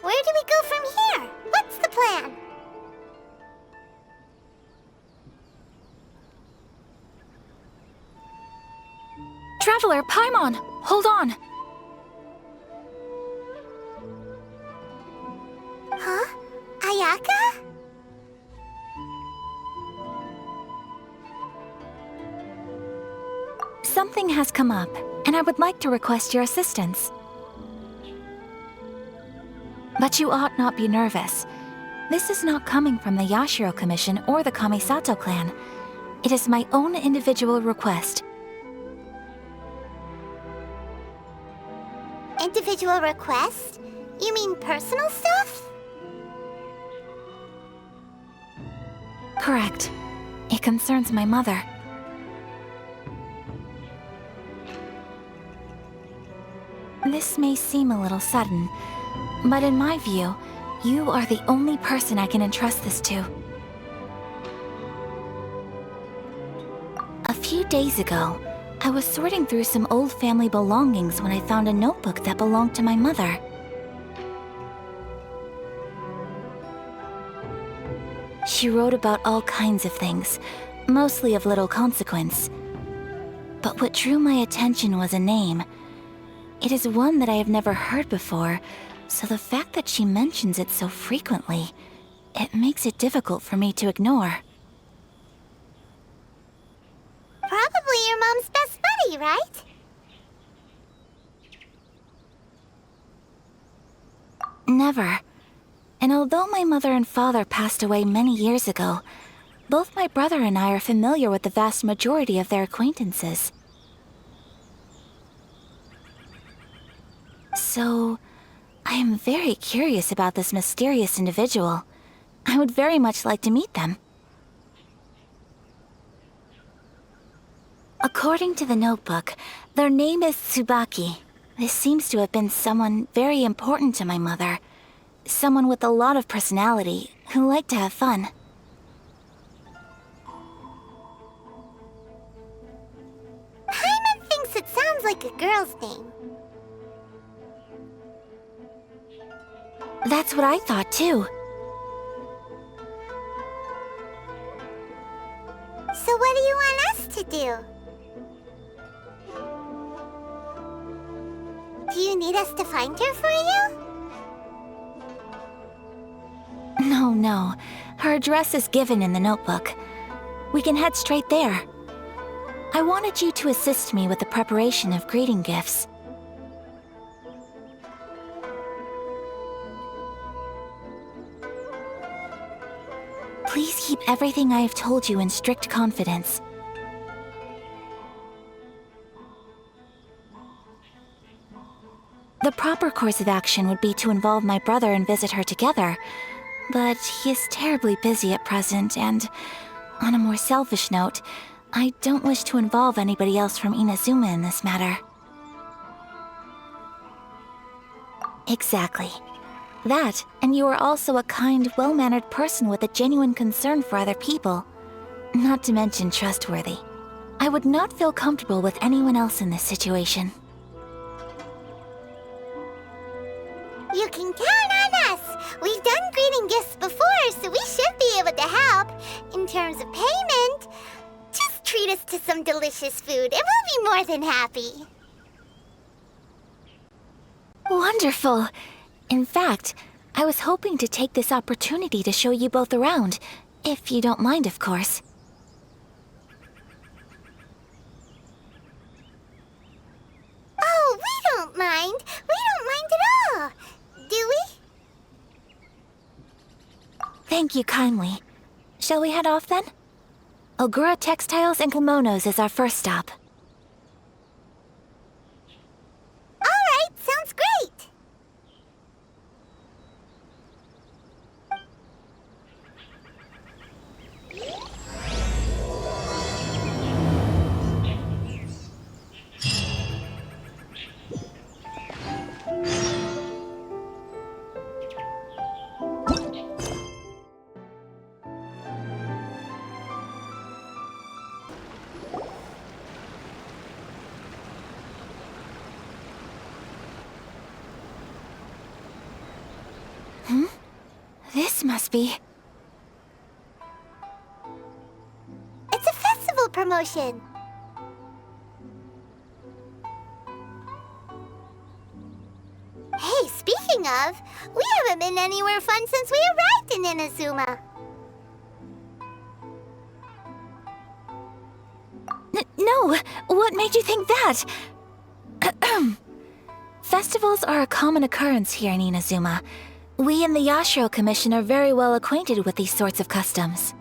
Where do we go from here? What's the plan? Traveler, Paimon! Hold on! Huh? Ayaka? Something has come up, and I would like to request your assistance. But you ought not be nervous. This is not coming from the Yashiro Commission or the Kamisato clan. It is my own individual request. Individual request? You mean personal stuff? Correct. It concerns my mother. This may seem a little sudden, but in my view, you are the only person I can entrust this to. A few days ago, I was sorting through some old family belongings when I found a notebook that belonged to my mother. She wrote about all kinds of things, mostly of little consequence. But what drew my attention was a name. It is one that I have never heard before, so the fact that she mentions it so frequently, it makes it difficult for me to ignore. Probably your mom's best buddy, right? Never. And although my mother and father passed away many years ago, both my brother and I are familiar with the vast majority of their acquaintances. So, I am very curious about this mysterious individual. I would very much like to meet them. According to the notebook, their name is Tsubaki. This seems to have been someone very important to my mother. Someone with a lot of personality, who liked to have fun. Paimon thinks it sounds like a girl's name. That's what I thought too. So what do you want us to do? Do you need us to find her for you? No. Her address is given in the notebook. We can head straight there. I wanted you to assist me with the preparation of greeting gifts. Please keep everything I have told you in strict confidence. The proper course of action would be to involve my brother and visit her together, but he is terribly busy at present, and on a more selfish note, I don't wish to involve anybody else from Inazuma in this matter. Exactly. That, and you are also a kind, well-mannered person with a genuine concern for other people. Not to mention trustworthy. I would not feel comfortable with anyone else in this situation. You can count on us! We've done greeting gifts before, so we should be able to help. In terms of payment, just treat us to some delicious food and we'll be more than happy. Wonderful! In fact, I was hoping to take this opportunity to show you both around, if you don't mind, of course. Oh, we don't mind. We don't mind at all. Do we? Thank you kindly. Shall we head off then? Ogura Textiles and Kimonos is our first stop. All right, sounds great. This must be... It's a festival promotion. Hey, speaking of, we haven't been anywhere fun since we arrived in Inazuma. No! What made you think that? Festivals are a common occurrence here in Inazuma. We in the Yashiro Commission are very well acquainted with these sorts of customs.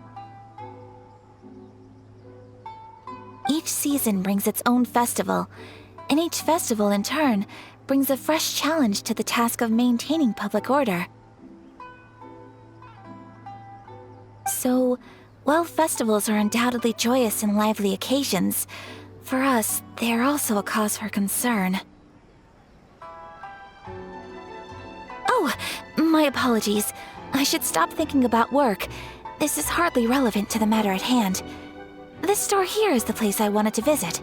Each season brings its own festival, and each festival, in turn, brings a fresh challenge to the task of maintaining public order. So, while festivals are undoubtedly joyous and lively occasions, for us, they are also a cause for concern. Oh, my apologies. I should stop thinking about work. This is hardly relevant to the matter at hand. This store here is the place I wanted to visit.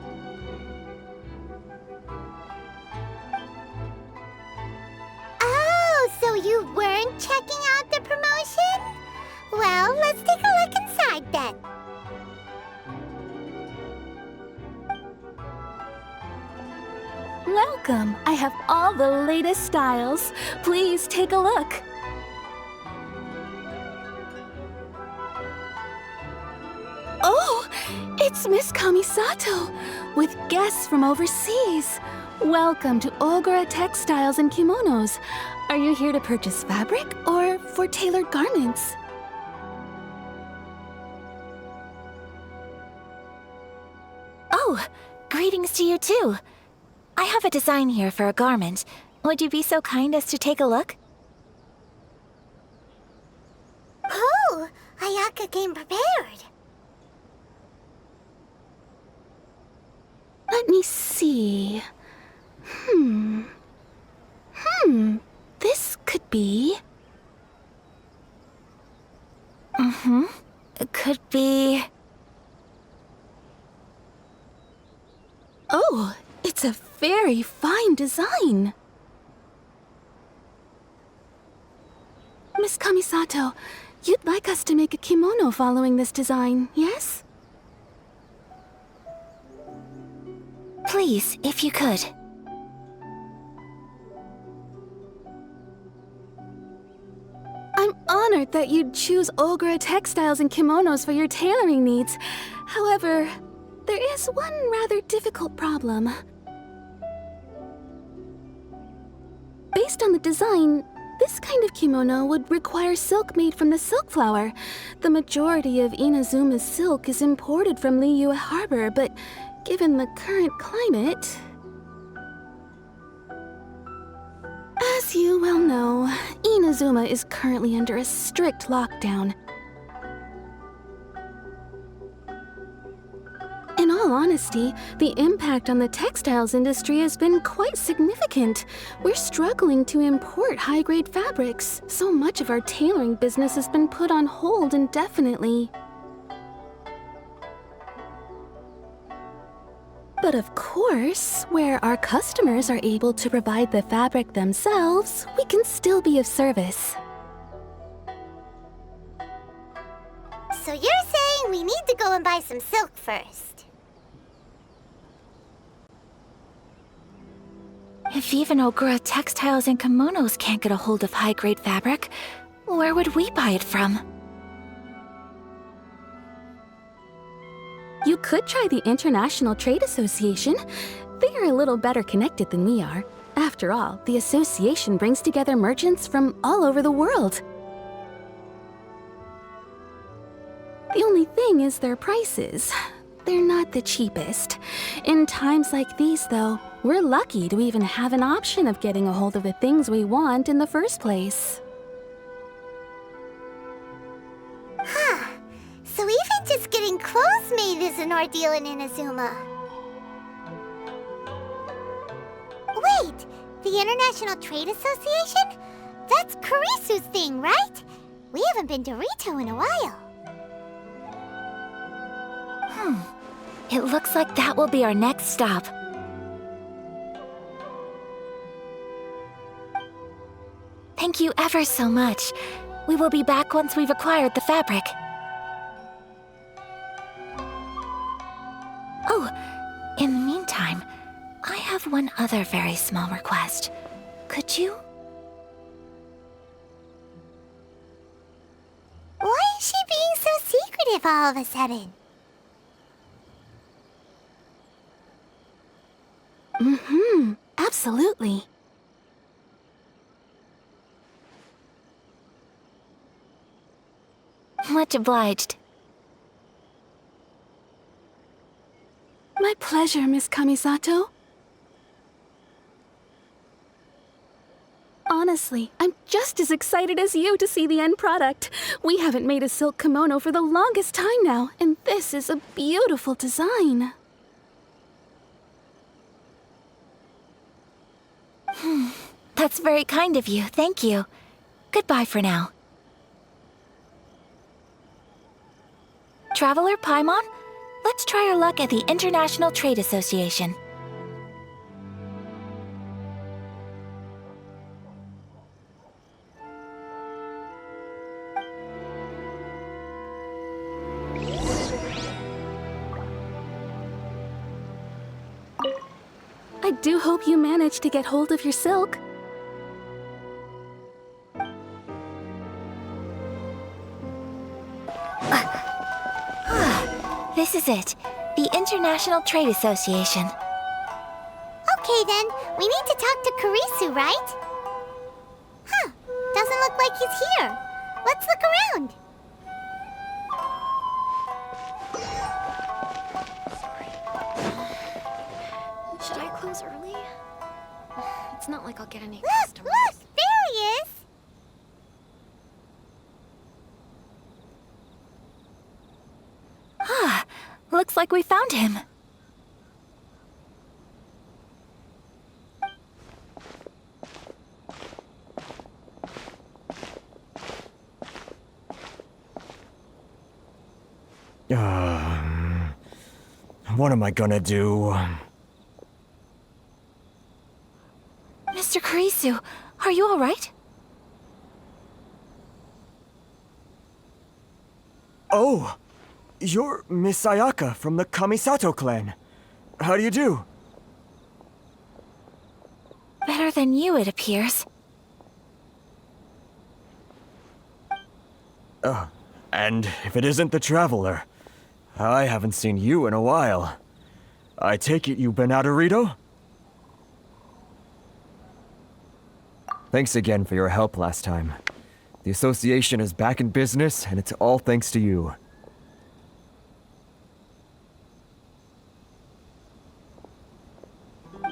Oh, so you weren't checking out the promotion? Well, let's take a look inside then. Welcome! I have all the latest styles. Please take a look. Oh, it's Miss Kamisato, with guests from overseas. Welcome to Ogura Textiles and Kimonos. Are you here to purchase fabric or for tailored garments? Oh, greetings to you too. I have a design here for a garment. Would you be so kind as to take a look? Oh, Ayaka came prepared. Let me see. This could be... It could be... Oh, it's a very fine design. Miss Kamisato, you'd like us to make a kimono following this design, yes? Please, if you could. I'm honored that you'd choose Ogura Textiles and Kimonos for your tailoring needs. However, there is one rather difficult problem. Based on the design, this kind of kimono would require silk made from the silk flower. The majority of Inazuma's silk is imported from Liyue Harbor, but given the current climate... As you well know, Inazuma is currently under a strict lockdown. In all honesty, the impact on the textiles industry has been quite significant. We're struggling to import high-grade fabrics. So much of our tailoring business has been put on hold indefinitely. But of course, where our customers are able to provide the fabric themselves, we can still be of service. So you're saying we need to go and buy some silk first? If even Ogura Textiles and Kimonos can't get a hold of high-grade fabric, where would we buy it from? You could try the International Trade Association. They are a little better connected than we are. After all, the association brings together merchants from all over the world. The only thing is their prices. They're not the cheapest. In times like these, though, we're lucky to even have an option of getting a hold of the things we want in the first place. Huh. So even just getting clothes made is an ordeal in Inazuma. Wait, the International Trade Association? That's Kurisu's thing, right? We haven't been to Rito in a while. It looks like that will be our next stop. Thank you ever so much. We will be back once we've acquired the fabric. Oh, in the meantime, I have one other very small request. Could you? Why is she being so secretive all of a sudden? Absolutely. Much obliged. My pleasure, Miss Kamisato. Honestly, I'm just as excited as you to see the end product. We haven't made a silk kimono for the longest time now, and this is a beautiful design. That's very kind of you, thank you. Goodbye for now. Traveler Paimon, let's try our luck at the International Trade Association. I do hope you managed to get hold of your silk. This is it, the International Trade Association. Okay then, we need to talk to Kurisu, right? Huh, doesn't look like he's here. Let's look around. Should I close early? It's not like I'll get any Look, customers. look, there he is. Looks like we found him. What am I gonna do? Mr. Kurisu, are you all right? Oh! You're Miss Ayaka from the Kamisato clan. How do you do? Better than you, it appears. And if it isn't the Traveler, I haven't seen you in a while. I take it you've been out of Rito? Thanks again for your help last time. The association is back in business, and it's all thanks to you.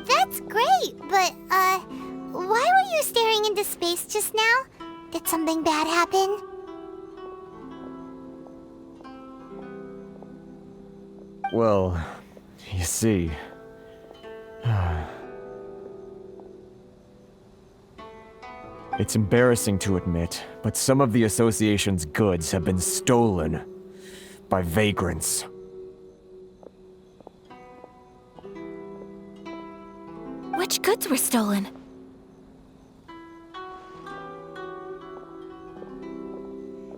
That's great, but, why were you staring into space just now? Did something bad happen? Well, you see... It's embarrassing to admit, but some of the association's goods have been stolen by vagrants. Which goods were stolen?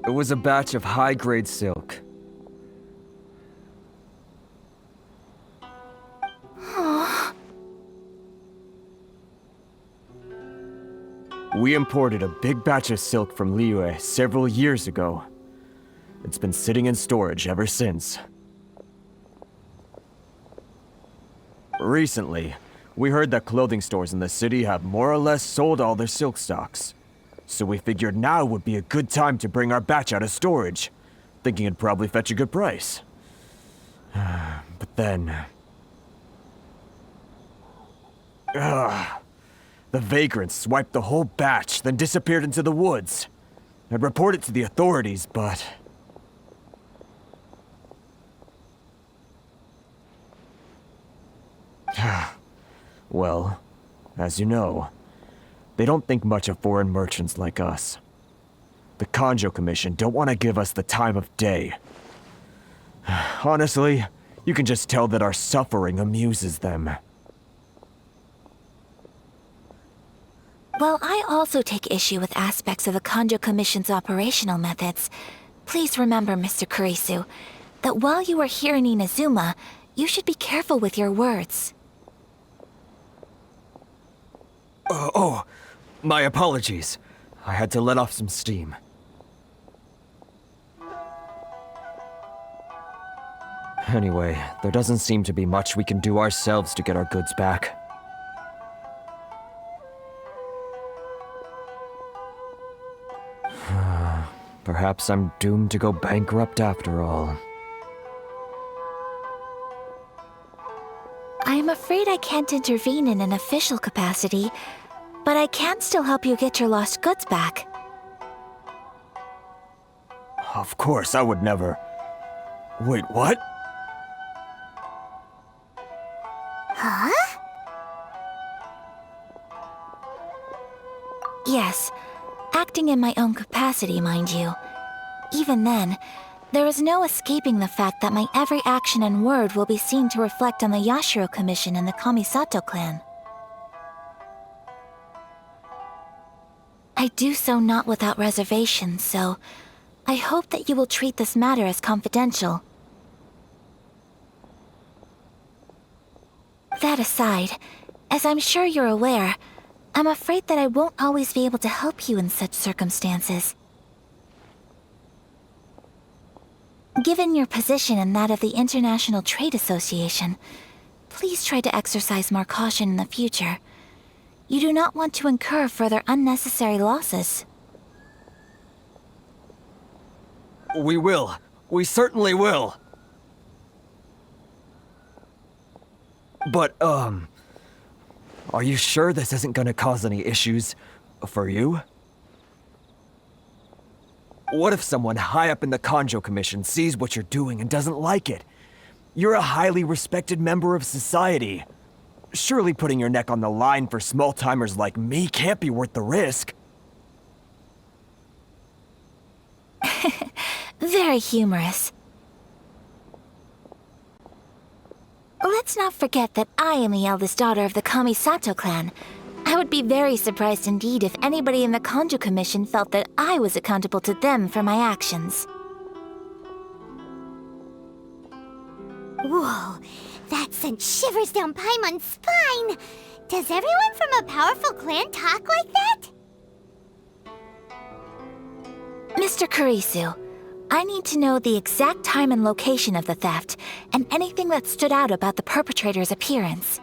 It was a batch of high-grade silk. We imported a big batch of silk from Liyue several years ago. It's been sitting in storage ever since. Recently, we heard that clothing stores in the city have more or less sold all their silk stocks. So we figured now would be a good time to bring our batch out of storage, thinking it'd probably fetch a good price. But then... the vagrants swiped the whole batch, then disappeared into the woods. I'd report it to the authorities, but... Well, as you know, they don't think much of foreign merchants like us. The Kanjo Commission don't want to give us the time of day. Honestly, you can just tell that our suffering amuses them. While I also take issue with aspects of the Kanjo Commission's operational methods, please remember, Mr. Kurisu, that while you are here in Inazuma, you should be careful with your words. My apologies. I had to let off some steam. Anyway, there doesn't seem to be much we can do ourselves to get our goods back. Perhaps I'm doomed to go bankrupt after all. I'm afraid I can't intervene in an official capacity, but I can still help you get your lost goods back. Of course, I would never... Wait, what? Huh? Yes, acting in my own capacity, mind you. Even then, there is no escaping the fact that my every action and word will be seen to reflect on the Yashiro Commission and the Kamisato clan. I do so not without reservations, so I hope that you will treat this matter as confidential. That aside, as I'm sure you're aware, I'm afraid that I won't always be able to help you in such circumstances. Given your position and that of the International Trade Association, please try to exercise more caution in the future. You do not want to incur further unnecessary losses. We will. We certainly will. But, are you sure this isn't gonna cause any issues for you? What if someone high up in the Kanjo Commission sees what you're doing and doesn't like it? You're a highly respected member of society. Surely putting your neck on the line for small-timers like me can't be worth the risk. Very humorous. Let's not forget that I am the eldest daughter of the Kamisato clan. I would be very surprised indeed if anybody in the Kanjo Commission felt that I was accountable to them for my actions. Whoa, that sent shivers down Paimon's spine. Does everyone from a powerful clan talk like that? Mr. Kurisu, I need to know the exact time and location of the theft, and anything that stood out about the perpetrator's appearance.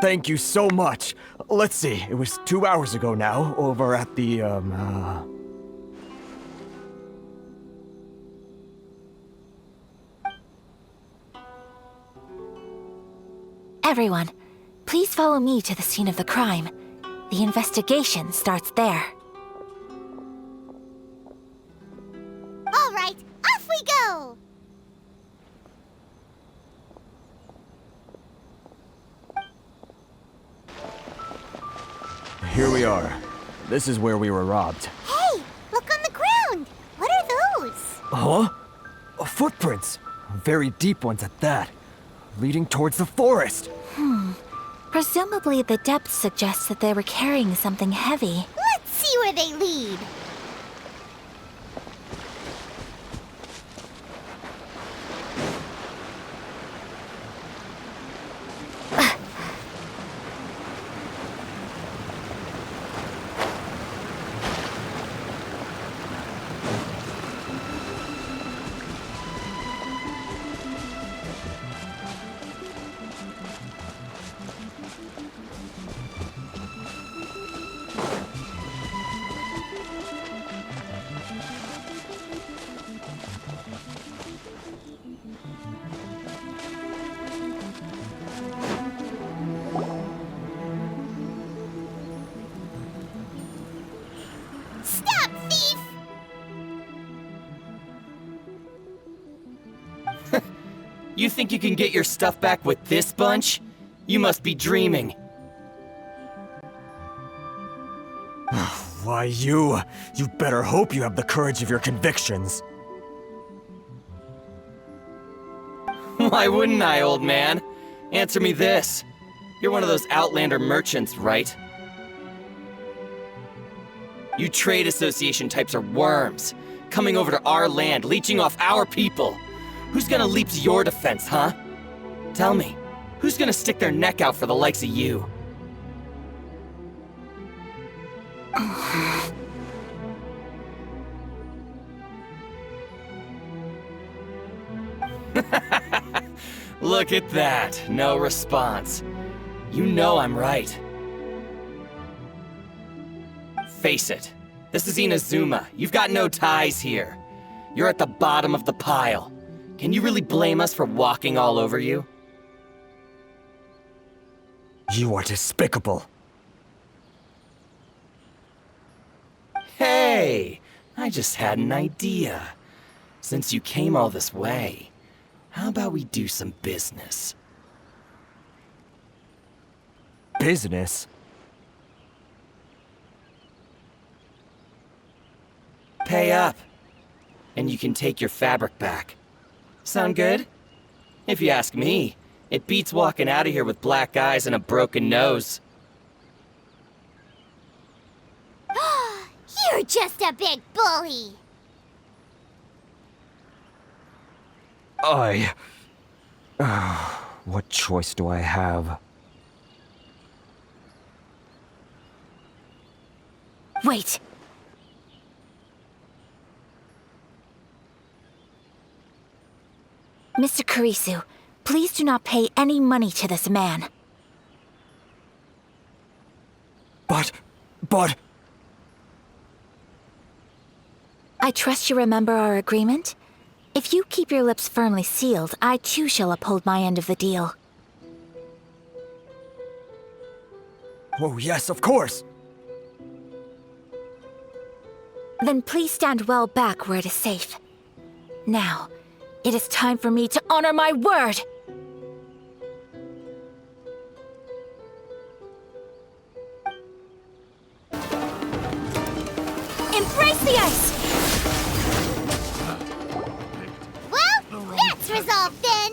Thank you so much. Let's see, it was 2 hours ago now, over at the, Everyone, please follow me to the scene of the crime. The investigation starts there. All right, off we go! Here we are. This is where we were robbed. Hey, look on the ground! What are those? Huh? Footprints. Very deep ones at that. Leading towards the forest. Presumably the depth suggests that they were carrying something heavy. Let's see where they lead. Stop, thief! You think you can get your stuff back with this bunch? You must be dreaming. Why, you better hope you have the courage of your convictions. Why wouldn't I, old man? Answer me this. You're one of those Outlander merchants, right? You trade association types are worms, coming over to our land, leeching off our people. Who's gonna leap to your defense, huh? Tell me, who's gonna stick their neck out for the likes of you? Look at that, no response. You know I'm right. Face it, this is Inazuma. You've got no ties here. You're at the bottom of the pile. Can you really blame us for walking all over you? You are despicable. Hey, I just had an idea. Since you came all this way, how about we do some business? Business? Pay up, and you can take your fabric back. Sound good? If you ask me, it beats walking out of here with black eyes and a broken nose. You're just a big bully. What choice do I have? Wait! Mr. Kurisu, please do not pay any money to this man. But... I trust you remember our agreement? If you keep your lips firmly sealed, I too shall uphold my end of the deal. Oh yes, of course! Then please stand well back where it is safe. Now, it is time for me to honor my word! Embrace the ice! Well, that's resolved then.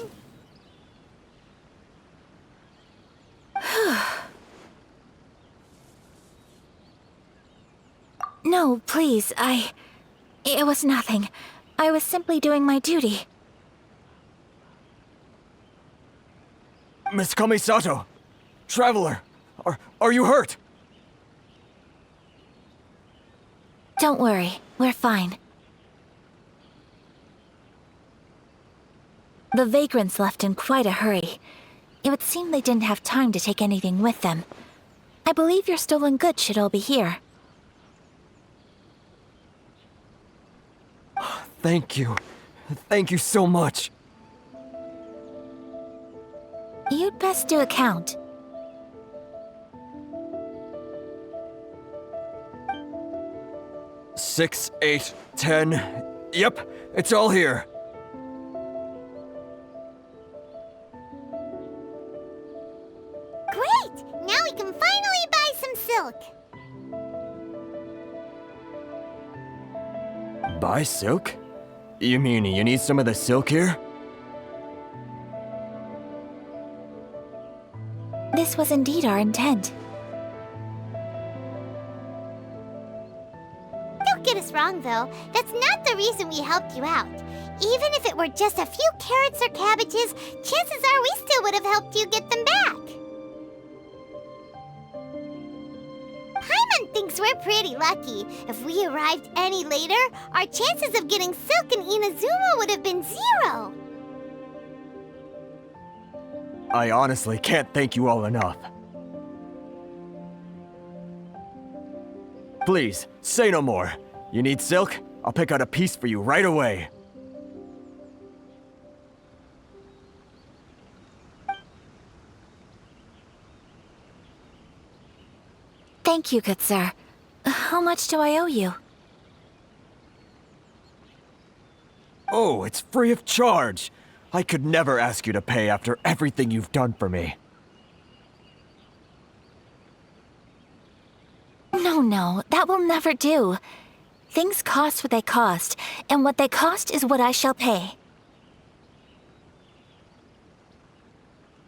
No, please, It was nothing. I was simply doing my duty. Miss Kamisato! Traveler! Are you hurt? Don't worry, we're fine. The vagrants left in quite a hurry. It would seem they didn't have time to take anything with them. I believe your stolen goods should all be here. Thank you. Thank you so much. You'd best do a count. 6, 8, 10. Yep, it's all here. Great! Now we can finally buy some silk. Buy silk? You mean you need some of the silk here? This was indeed our intent. Don't get us wrong, though. That's not the reason we helped you out. Even if it were just a few carrots or cabbages, chances are we still would have helped you get them back. Paimon thinks we're pretty lucky. If we arrived any later, our chances of getting silk in Inazuma would have been 0. I honestly can't thank you all enough. Please, say no more. You need silk? I'll pick out a piece for you right away. Thank you, good sir. How much do I owe you? Oh, it's free of charge. I could never ask you to pay after everything you've done for me. No, that will never do. Things cost what they cost, and what they cost is what I shall pay.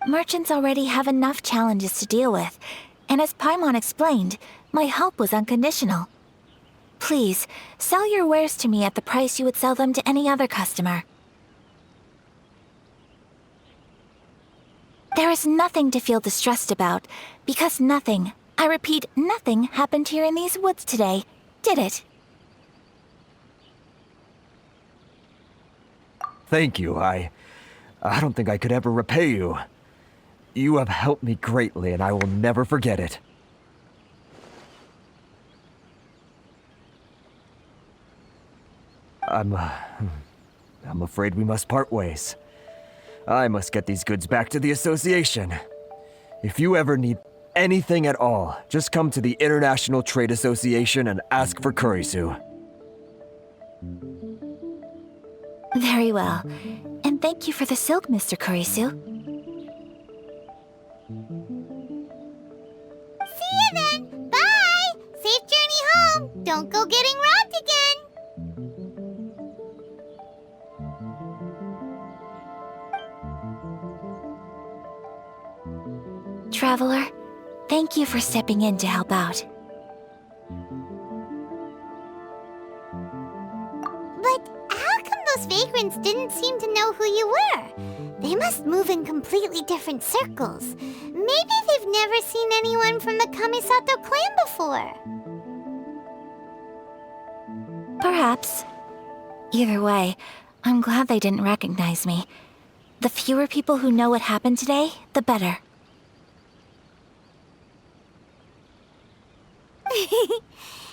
Merchants already have enough challenges to deal with, and as Paimon explained, my help was unconditional. Please, sell your wares to me at the price you would sell them to any other customer. There is nothing to feel distressed about, because nothing, I repeat, nothing happened here in these woods today, did it? Thank you. I don't think I could ever repay you. You have helped me greatly, and I will never forget it. I'm afraid we must part ways. I must get these goods back to the association. If you ever need anything at all, just come to the International Trade Association and ask for Kurisu. Very well. And thank you for the silk, Mr. Kurisu. See you then. Bye. Safe journey home. Don't go getting robbed again. Traveler, thank you for stepping in to help out. But how come those vagrants didn't seem to know who you were? They must move in completely different circles. Maybe they've never seen anyone from the Kamisato clan before. Perhaps. Either way, I'm glad they didn't recognize me. The fewer people who know what happened today, the better.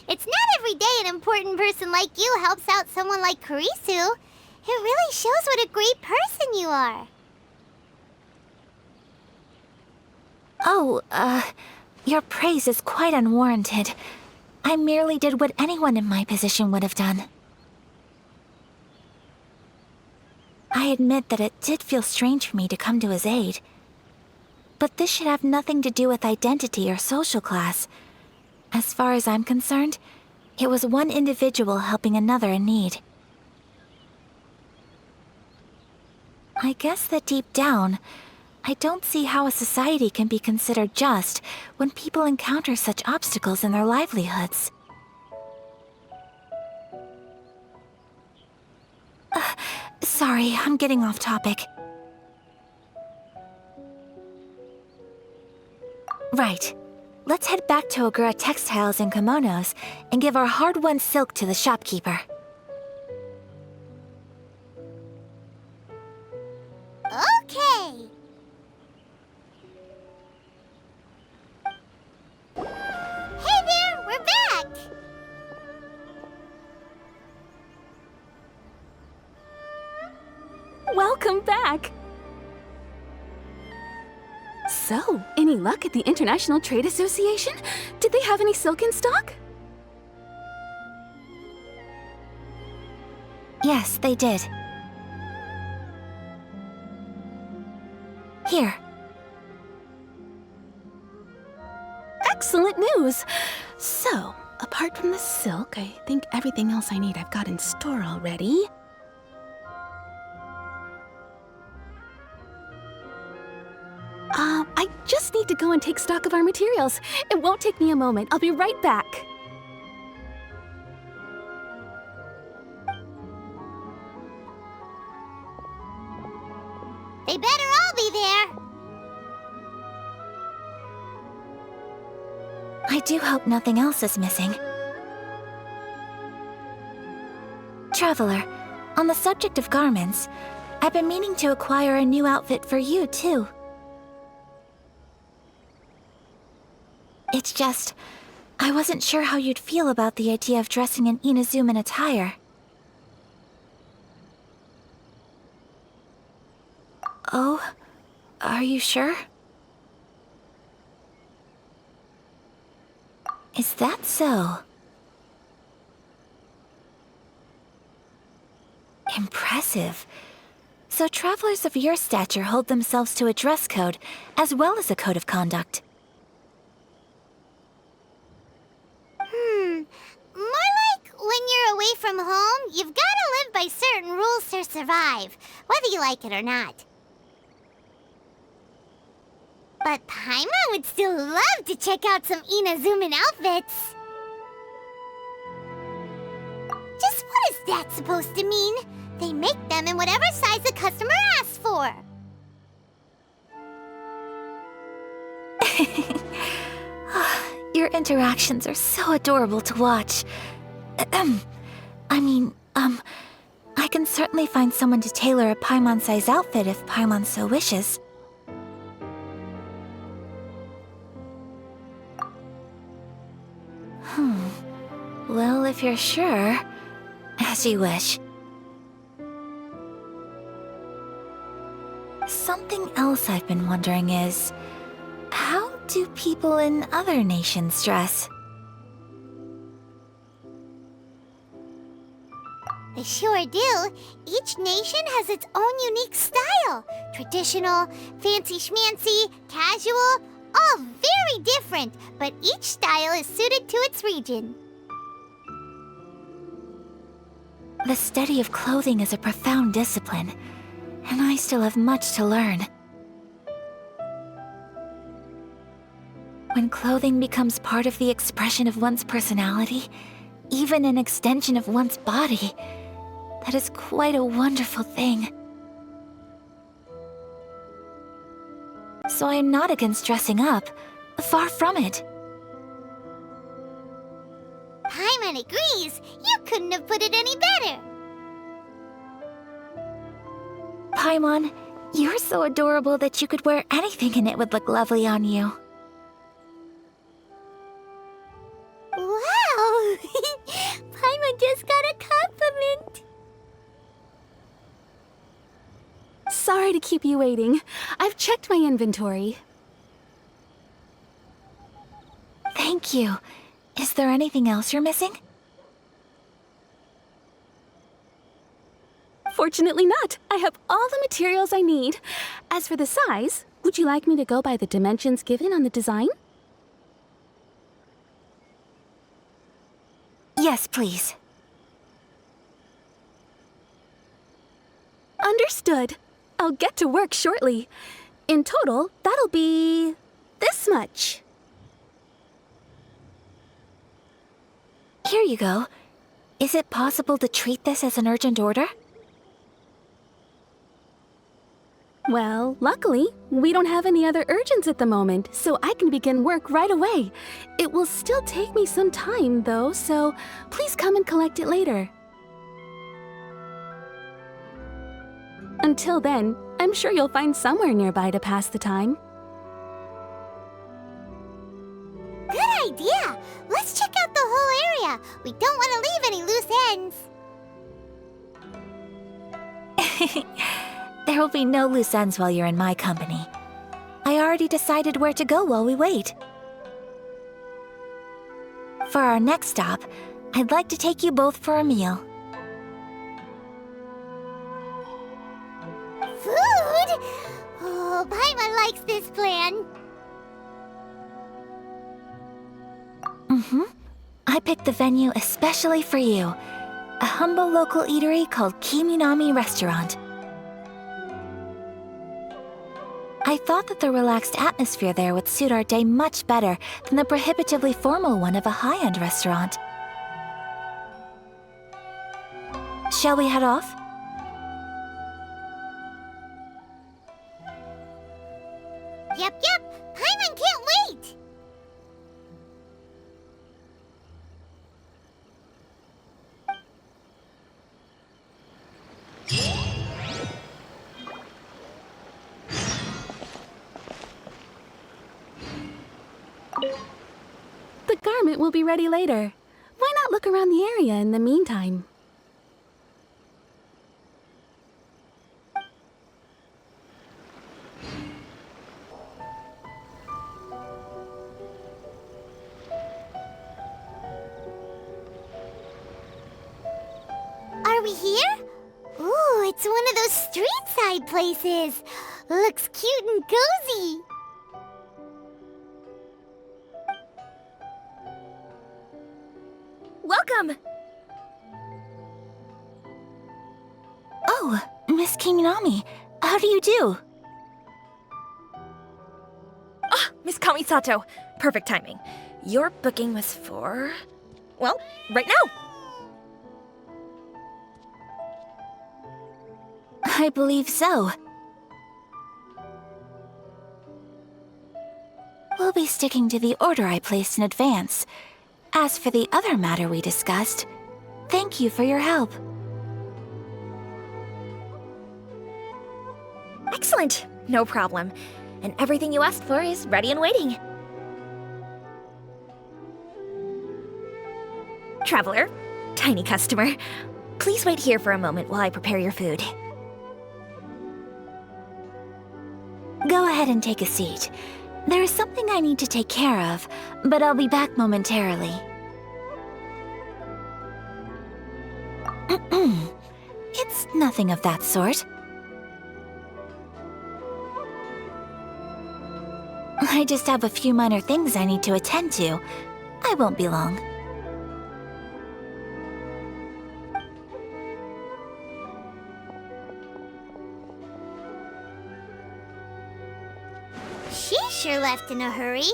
It's not every day an important person like you helps out someone like Kurisu. It really shows what a great person you are. Oh, your praise is quite unwarranted. I merely did what anyone in my position would have done. I admit that it did feel strange for me to come to his aid. But this should have nothing to do with identity or social class. As far as I'm concerned, it was one individual helping another in need. I guess that deep down, I don't see how a society can be considered just when people encounter such obstacles in their livelihoods. Sorry, I'm getting off topic. Right. Let's head back to Ogura Textiles and Kimonos and give our hard-won silk to the shopkeeper. Okay. Hey there, we're back. Welcome back! So, any luck at the International Trade Association? Did they have any silk in stock? Yes, they did. Here. Excellent news! So, apart from the silk, I think everything else I need I've got in store already. I just need to go and take stock of our materials. It won't take me a moment. I'll be right back. They better all be there. I do hope nothing else is missing. Traveler, on the subject of garments, I've been meaning to acquire a new outfit for you, too. It's just, I wasn't sure how you'd feel about the idea of dressing in Inazuman attire. Oh, are you sure? Is that so? Impressive. So travelers of your stature hold themselves to a dress code, as well as a code of conduct. More like when you're away from home, you've got to live by certain rules to survive, whether you like it or not. But Paimon would still love to check out some Inazuman outfits. Just what is that supposed to mean? They make them in whatever size the customer asks for. Your interactions are so adorable to watch. I can certainly find someone to tailor a Paimon-size outfit if Paimon so wishes. Well, if you're sure, as you wish. Something else I've been wondering is, how do people in other nations dress? They sure do. Each nation has its own unique style. Traditional, fancy schmancy, casual, all very different, but each style is suited to its region. The study of clothing is a profound discipline, and I still have much to learn. When clothing becomes part of the expression of one's personality, even an extension of one's body, that is quite a wonderful thing. So I'm not against dressing up, far from it. Paimon agrees. You couldn't have put it any better. Paimon, you're so adorable that you could wear anything and it would look lovely on you. Wow! Paimon just got a compliment. Sorry to keep you waiting. I've checked my inventory. Thank you. Is there anything else you're missing? Fortunately not. I have all the materials I need. As for the size, would you like me to go by the dimensions given on the design? Yes, please. Understood. I'll get to work shortly. In total, that'll be this much. Here you go. Is it possible to treat this as an urgent order? Well, luckily, we don't have any other urgents at the moment, so I can begin work right away. It will still take me some time, though, so please come and collect it later. Until then, I'm sure you'll find somewhere nearby to pass the time. Good idea. Let's check out the whole area. We don't want to leave any loose ends. There will be no loose ends while you're in my company. I already decided where to go while we wait. For our next stop, I'd like to take you both for a meal. Food? Oh, Paimon likes this plan. I picked the venue especially for you. A humble local eatery called Kiminami Restaurant. I thought that the relaxed atmosphere there would suit our day much better than the prohibitively formal one of a high-end restaurant. Shall we head off? Yep. Paimon can't wait. The garment will be ready later. Why not look around the area in the meantime? Are we here? Ooh, it's one of those street-side places. Looks cute and cozy. Welcome! Oh, Miss Kiminami, how do you do? Kamisato! Perfect timing. Your booking was for... well, right now! I believe so. We'll be sticking to the order I placed in advance. As for the other matter we discussed, thank you for your help. Excellent! No problem. And everything you asked for is ready and waiting. Traveler, tiny customer, please wait here for a moment while I prepare your food. Go ahead and take a seat. There is something I need to take care of, but I'll be back momentarily. It's nothing of that sort. I just have a few minor things I need to attend to. I won't be long. She sure left in a hurry.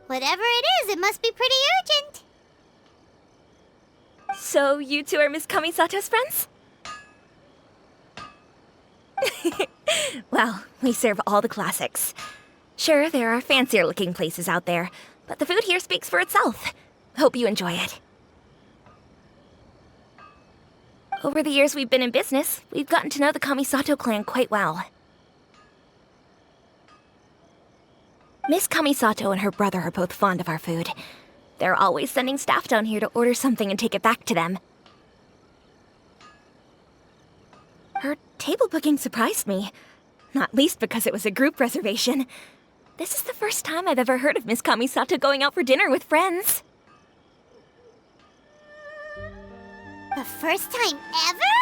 Whatever it is, it must be pretty urgent. So you two are Miss Kamisato's friends? Well, we serve all the classics. Sure, there are fancier looking places out there, but the food here speaks for itself. Hope you enjoy it. Over the years we've been in business, we've gotten to know the Kamisato clan quite well. Miss Kamisato and her brother are both fond of our food. They're always sending staff down here to order something and take it back to them. Her table booking surprised me, not least because it was a group reservation. This is the first time I've ever heard of Miss Kamisato going out for dinner with friends. The first time ever?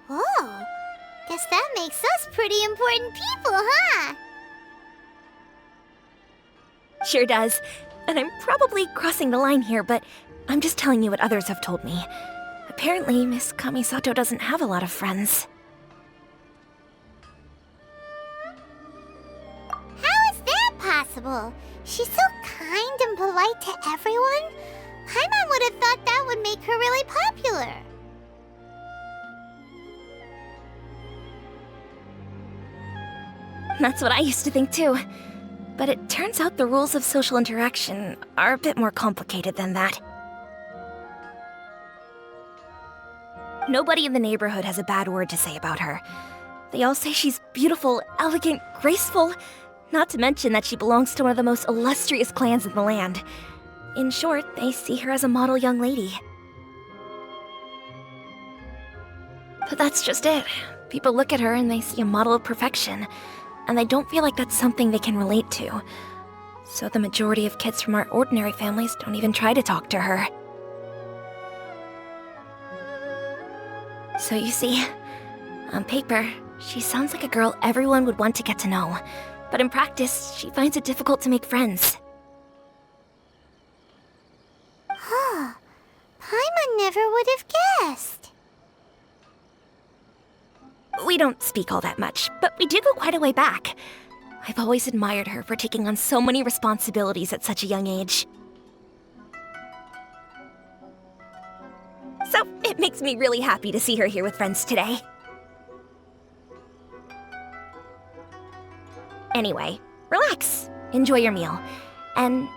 Oh, guess that makes us pretty important people, huh? Sure does. And I'm probably crossing the line here, but I'm just telling you what others have told me. Apparently, Miss Kamisato doesn't have a lot of friends. How is that possible? She's so kind and polite to everyone. Paimon would have thought that would make her really popular. That's what I used to think too. But it turns out the rules of social interaction are a bit more complicated than that. Nobody in the neighborhood has a bad word to say about her. They all say she's beautiful, elegant, graceful, not to mention that she belongs to one of the most illustrious clans in the land. In short, they see her as a model young lady. But that's just it. People look at her and they see a model of perfection, and they don't feel like that's something they can relate to. So the majority of kids from our ordinary families don't even try to talk to her. So you see, on paper, she sounds like a girl everyone would want to get to know. But in practice, she finds it difficult to make friends. Huh. Paimon never would have guessed. We don't speak all that much, but we do go quite a way back. I've always admired her for taking on so many responsibilities at such a young age. So, it makes me really happy to see her here with friends today. Anyway, relax, enjoy your meal, and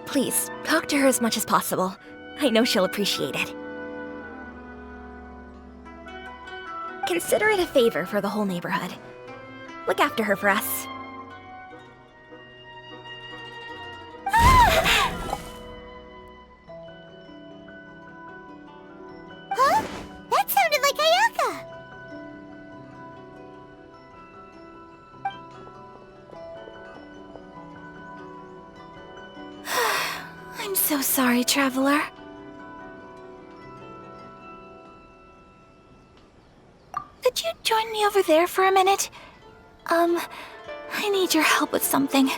please, talk to her as much as possible. I know she'll appreciate it. Consider it a favor for the whole neighborhood. Look after her for us. Huh? That sounded like Ayaka! I'm so sorry, Traveler. Could you join me over there for a minute? I need your help with something.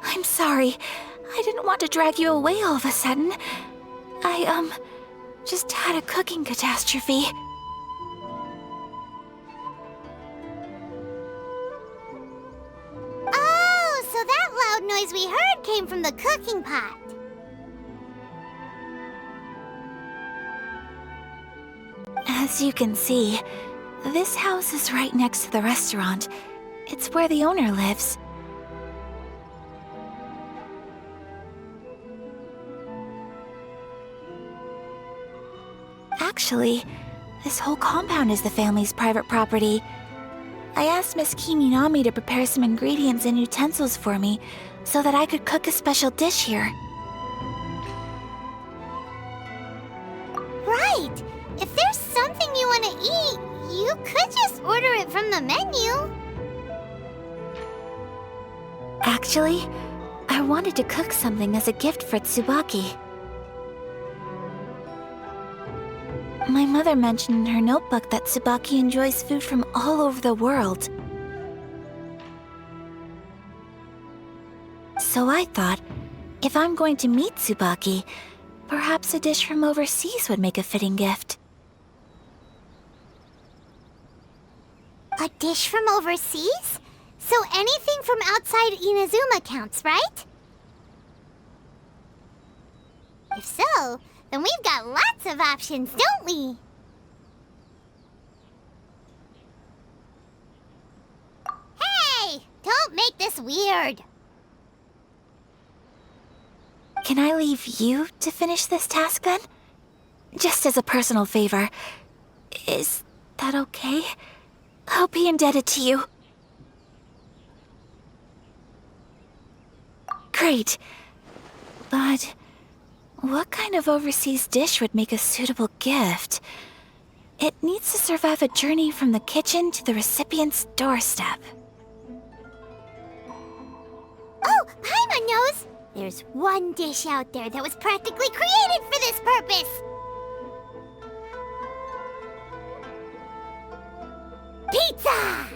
I'm sorry. I didn't want to drag you away all of a sudden. just had a cooking catastrophe. Oh, so that loud noise we heard came from the cooking pot. As you can see, this house is right next to the restaurant. It's where the owner lives. Actually, this whole compound is the family's private property. I asked Miss Kiminami to prepare some ingredients and utensils for me so that I could cook a special dish here. Right! If there's something you want to eat, you could just order it from the menu. Actually, I wanted to cook something as a gift for Tsubaki. My mother mentioned in her notebook that Tsubaki enjoys food from all over the world. So I thought, if I'm going to meet Tsubaki, perhaps a dish from overseas would make a fitting gift. A dish from overseas? So anything from outside Inazuma counts, right? If so, then we've got lots of options, don't we? Hey! Don't make this weird! Can I leave you to finish this task then? Just as a personal favor. Is that okay? I'll be indebted to you. Great. But what kind of overseas dish would make a suitable gift? It needs to survive a journey from the kitchen to the recipient's doorstep. Oh, Paimon knows! There's one dish out there that was practically created for this purpose! Pizza!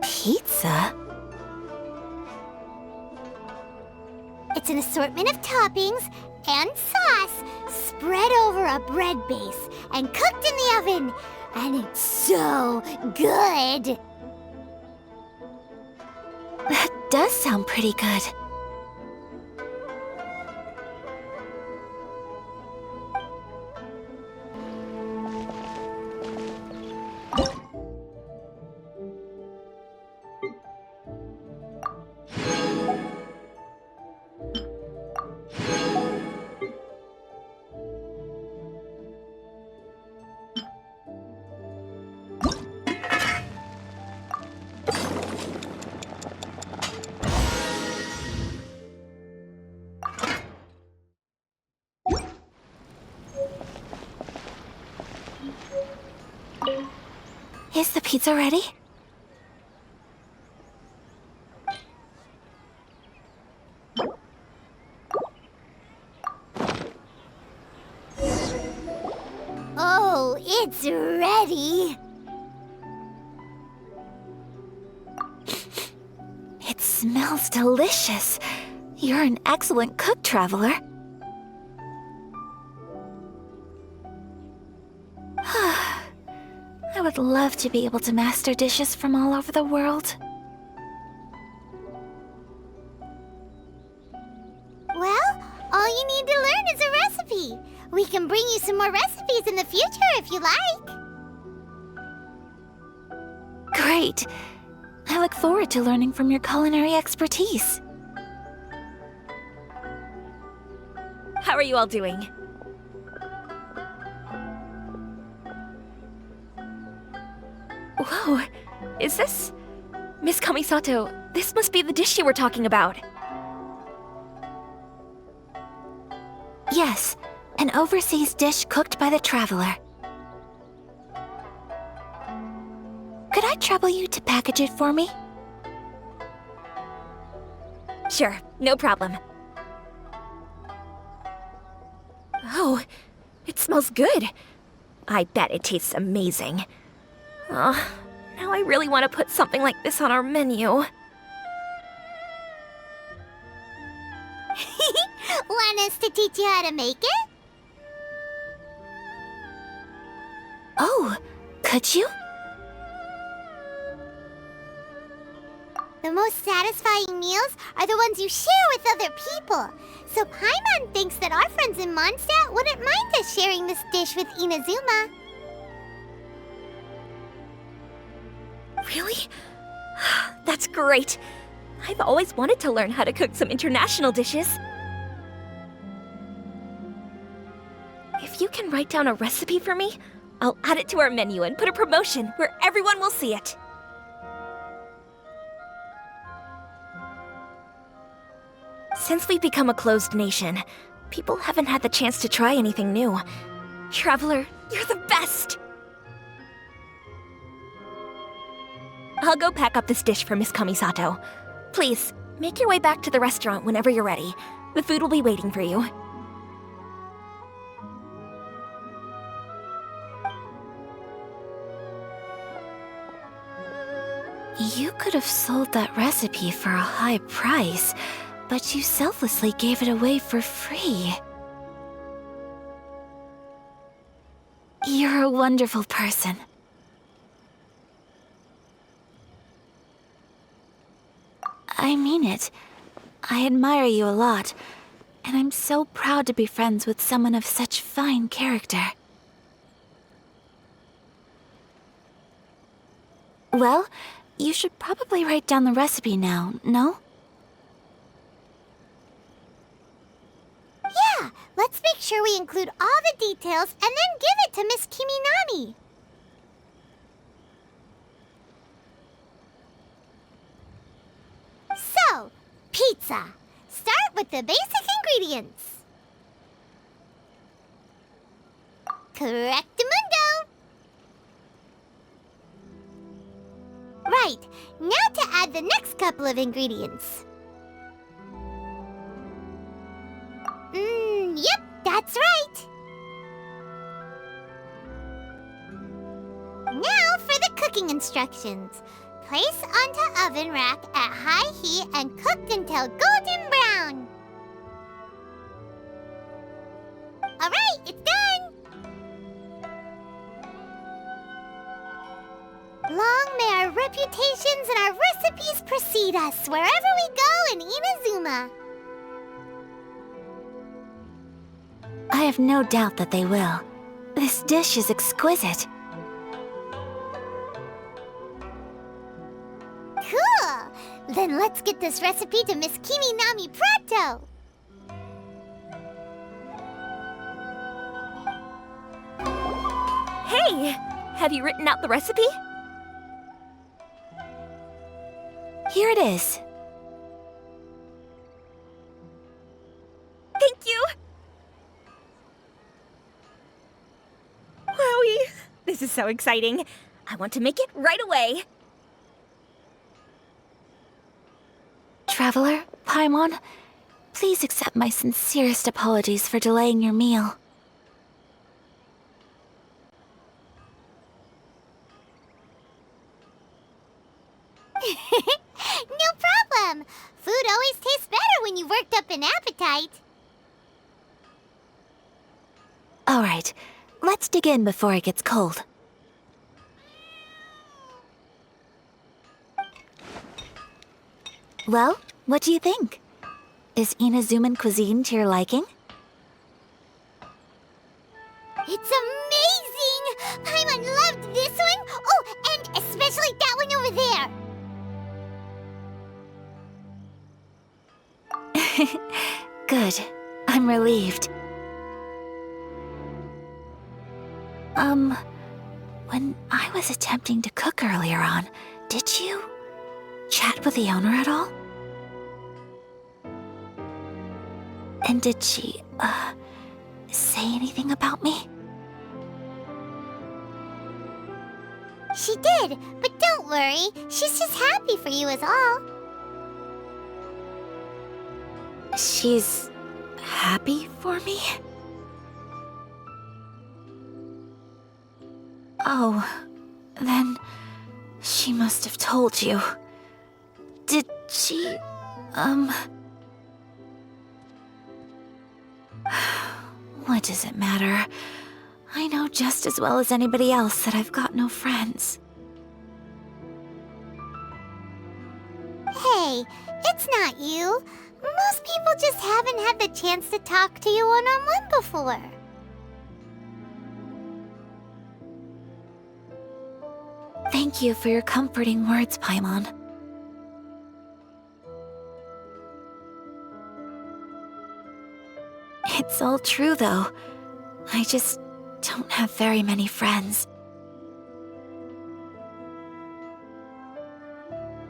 Pizza? It's an assortment of toppings and sauce spread over a bread base and cooked in the oven. And it's so good! That does sound pretty good. Is the pizza ready? Oh, it's ready! It smells delicious. You're an excellent cook, Traveler. I would love to be able to master dishes from all over the world. Well, all you need to learn is a recipe. We can bring you some more recipes in the future if you like. Great. I look forward to learning from your culinary expertise. How are you all doing? Whoa, is this... Miss Kamisato, this must be the dish you were talking about. Yes, an overseas dish cooked by the Traveler. Could I trouble you to package it for me? Sure, no problem. Oh, it smells good. I bet it tastes amazing. Oh, now I really want to put something like this on our menu. us to teach you how to make it? Oh, could you? The most satisfying meals are the ones you share with other people. So Paimon thinks that our friends in Mondstadt wouldn't mind us sharing this dish with Inazuma. Really? That's great. I've always wanted to learn how to cook some international dishes. If you can write down a recipe for me, I'll add it to our menu and put a promotion where everyone will see it. Since we've become a closed nation, people haven't had the chance to try anything new. Traveler, you're the best! I'll go pack up this dish for Miss Kamisato. Please, make your way back to the restaurant whenever you're ready. The food will be waiting for you. You could have sold that recipe for a high price, but you selflessly gave it away for free. You're a wonderful person. I mean it. I admire you a lot, and I'm so proud to be friends with someone of such fine character. Well, you should probably write down the recipe now, no? Yeah, let's make sure we include all the details and then give it to Miss Kiminami. So, pizza. Start with the basic ingredients. Correctamundo. Right, now to add the next couple of ingredients. Yep, that's right. Now for the cooking instructions. Place onto oven rack at high heat and cooked until golden brown. Alright, it's done! Long may our reputations and our recipes precede us wherever we go in Inazuma. I have no doubt that they will. This dish is exquisite. Cool! Then let's get this recipe to Miss Kiminami pronto! Hey! Have you written out the recipe? Here it is. Thank you! Wowie! This is so exciting. I want to make it right away. Traveler, Paimon, please accept my sincerest apologies for delaying your meal. No problem! Food always tastes better when you've worked up an appetite. All right, let's dig in before it gets cold. Well, what do you think? Is Inazuman cuisine to your liking? It's amazing! Paimon loved this one! Oh, and especially that one over there! Good. I'm relieved. When I was attempting to cook earlier on, did you chat with the owner at all? And did she, say anything about me? She did, but don't worry. She's just happy for you is all. She's happy for me? Oh, then she must have told you. Did she, does it matter? I know just as well as anybody else that I've got no friends. Hey, it's not you. Most people just haven't had the chance to talk to you one-on-one before. Thank you for your comforting words, Paimon. It's all true, though. I just don't have very many friends.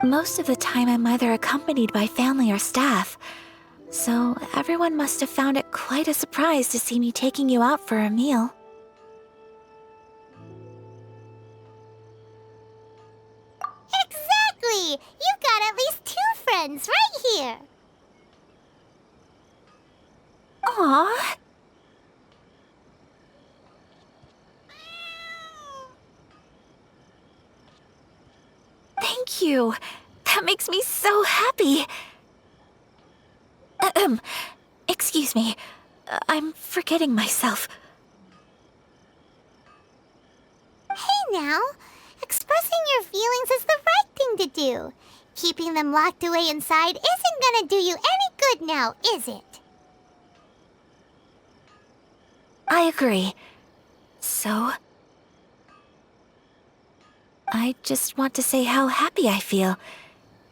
Most of the time, I'm either accompanied by family or staff, so everyone must have found it quite a surprise to see me taking you out for a meal. Exactly! You've got at least 2 friends right here. Aww. Thank you. That makes me so happy. Excuse me. I'm forgetting myself. Hey now, expressing your feelings is the right thing to do. Keeping them locked away inside isn't gonna do you any good now, is it? I agree. So, I just want to say how happy I feel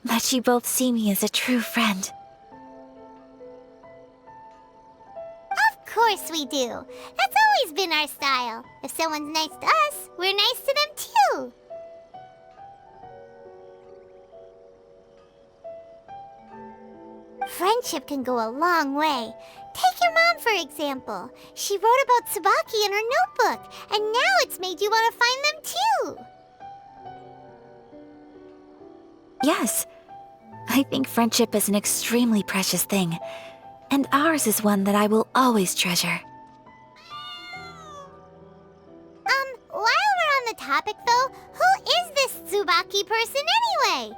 that you both see me as a true friend. Of course we do. That's always been our style. If someone's nice to us, we're nice to them too. Friendship can go a long way. Take your mom, for example. She wrote about Tsubaki in her notebook, and now it's made you want to find them too. Yes, I think friendship is an extremely precious thing, and ours is one that I will always treasure. While we're on the topic though, who is this Tsubaki person anyway?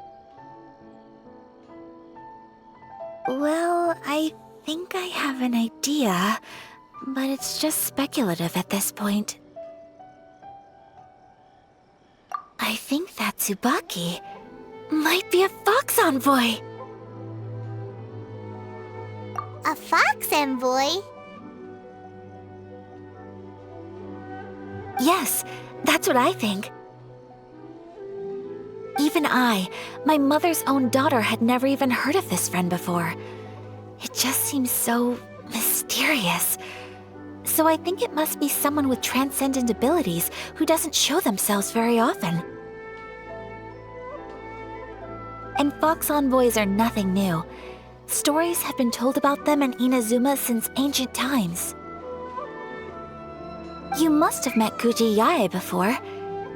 Well, I think I have an idea, but it's just speculative at this point. I think that Tsubaki might be a fox envoy. A fox envoy? Yes, that's what I think. Even I, my mother's own daughter, had never even heard of this friend before. It just seems so mysterious. So I think it must be someone with transcendent abilities who doesn't show themselves very often. And fox envoys are nothing new. Stories have been told about them in Inazuma since ancient times. You must have met Kuji Yae before.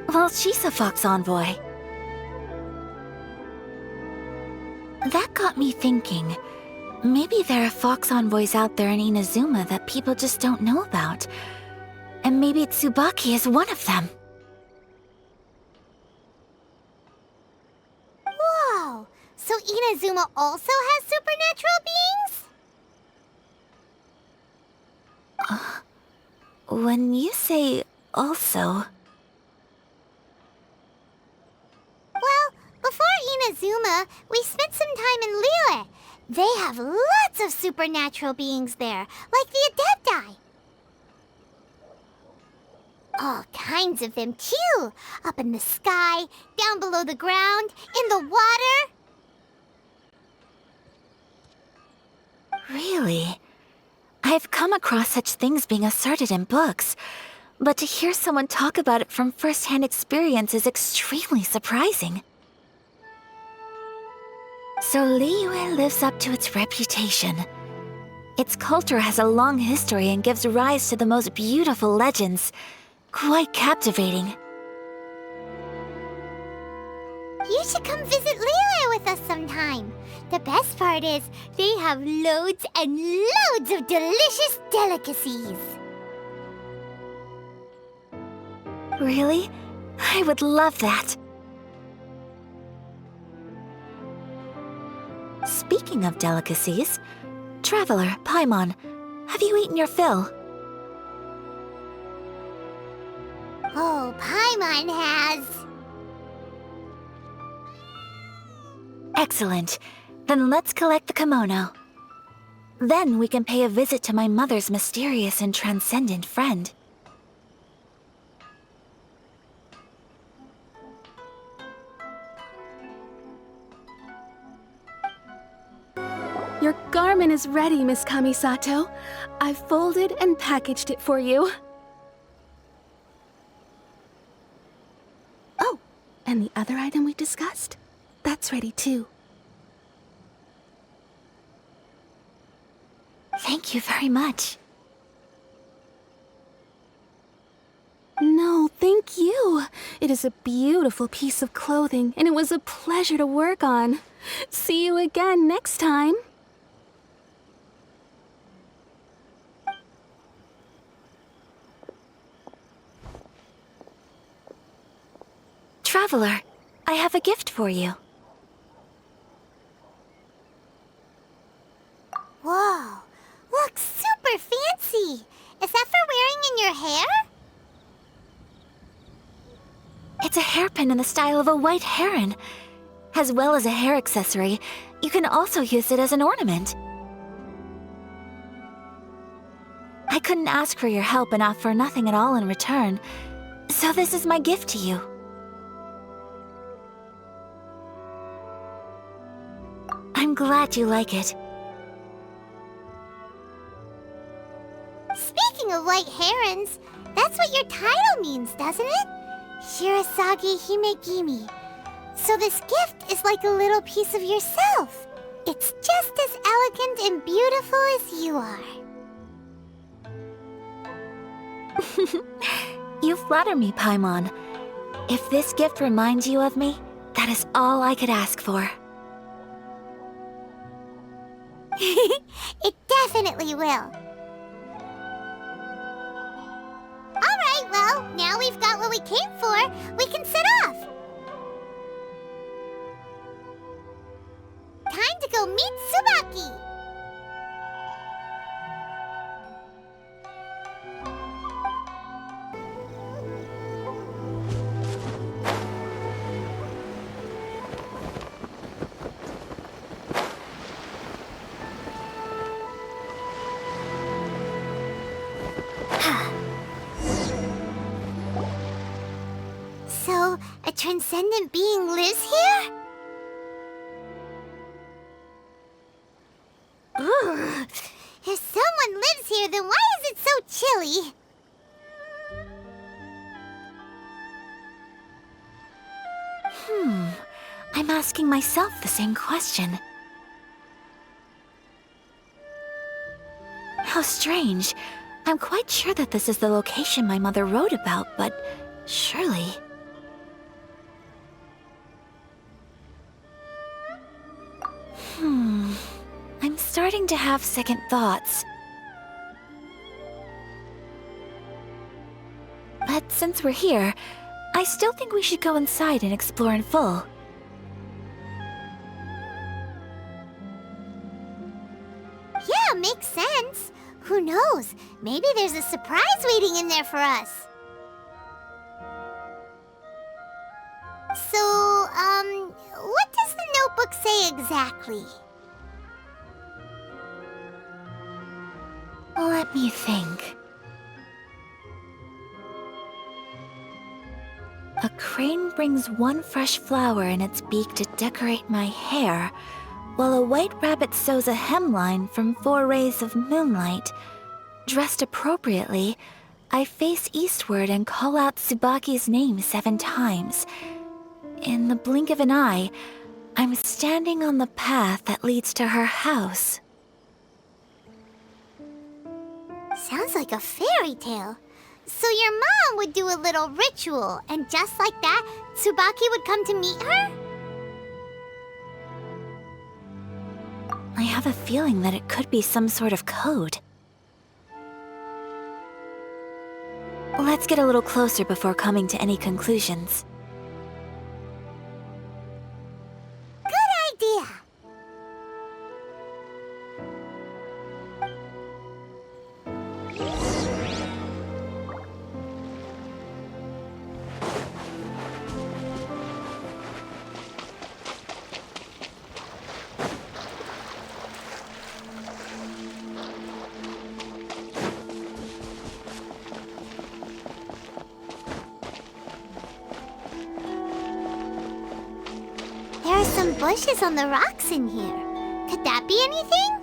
Well, she's a fox envoy. That got me thinking. Maybe there are fox envoys out there in Inazuma that people just don't know about. And maybe Tsubaki is one of them. Whoa! So Inazuma also has supernatural beings? When you say also... Well, before Inazuma, we spent some time in Liyue. They have lots of supernatural beings there, like the Adepti. All kinds of them, too. Up in the sky, down below the ground, in the water. Really? I've come across such things being asserted in books, but to hear someone talk about it from first-hand experience is extremely surprising. So Liyue lives up to its reputation. Its culture has a long history and gives rise to the most beautiful legends. Quite captivating. You should come visit Liyue with us sometime. The best part is, they have loads and loads of delicious delicacies. Really? I would love that. Speaking of delicacies, Traveler, Paimon, have you eaten your fill? Oh, Paimon has. Excellent. Then let's collect the kimono. Then we can pay a visit to my mother's mysterious and transcendent friend. Your garment is ready, Miss Kamisato. I've folded and packaged it for you. Oh, and the other item we discussed? That's ready too. Thank you very much. No, thank you. It is a beautiful piece of clothing, and it was a pleasure to work on. See you again next time. Traveler, I have a gift for you. Whoa, looks super fancy. Is that for wearing in your hair? It's a hairpin in the style of a white heron. As well as a hair accessory, you can also use it as an ornament. I couldn't ask for your help and offer nothing at all in return, so this is my gift to you. I'm glad you like it. Speaking of white herons, that's what your title means, doesn't it? Shirasagi Himegimi. So this gift is like a little piece of yourself. It's just as elegant and beautiful as you are. You flatter me, Paimon. If this gift reminds you of me, that is all I could ask for. It definitely will. Alright, well, now we've got what we came for, we can set off. Time to go meet Tsubaki. So, a transcendent being lives here? Ugh. If someone lives here, then why is it so chilly? I'm asking myself the same question. How strange. I'm quite sure that this is the location my mother wrote about, but surely... I'm starting to have second thoughts. But since we're here, I still think we should go inside and explore in full. Yeah, makes sense. Who knows? Maybe there's a surprise waiting in there for us. So, what does the notebook say exactly? Let me think. A crane brings one fresh flower in its beak to decorate my hair, while a white rabbit sews a hemline from 4 rays of moonlight. Dressed appropriately, I face eastward and call out Tsubaki's name 7 times. In the blink of an eye, I'm standing on the path that leads to her house. Sounds like a fairy tale. So your mom would do a little ritual, and just like that, Tsubaki would come to meet her? I have a feeling that it could be some sort of code. Let's get a little closer before coming to any conclusions. Good idea. bushes on the rocks in here. Could that be anything?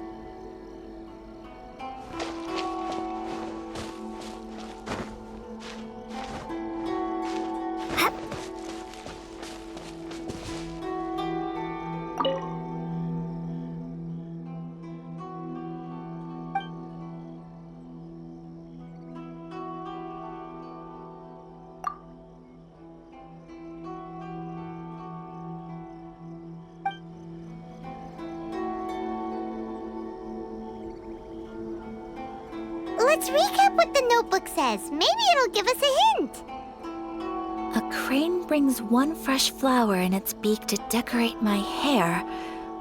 Let's recap what the notebook says. Maybe it'll give us a hint. A crane brings one fresh flower in its beak to decorate my hair,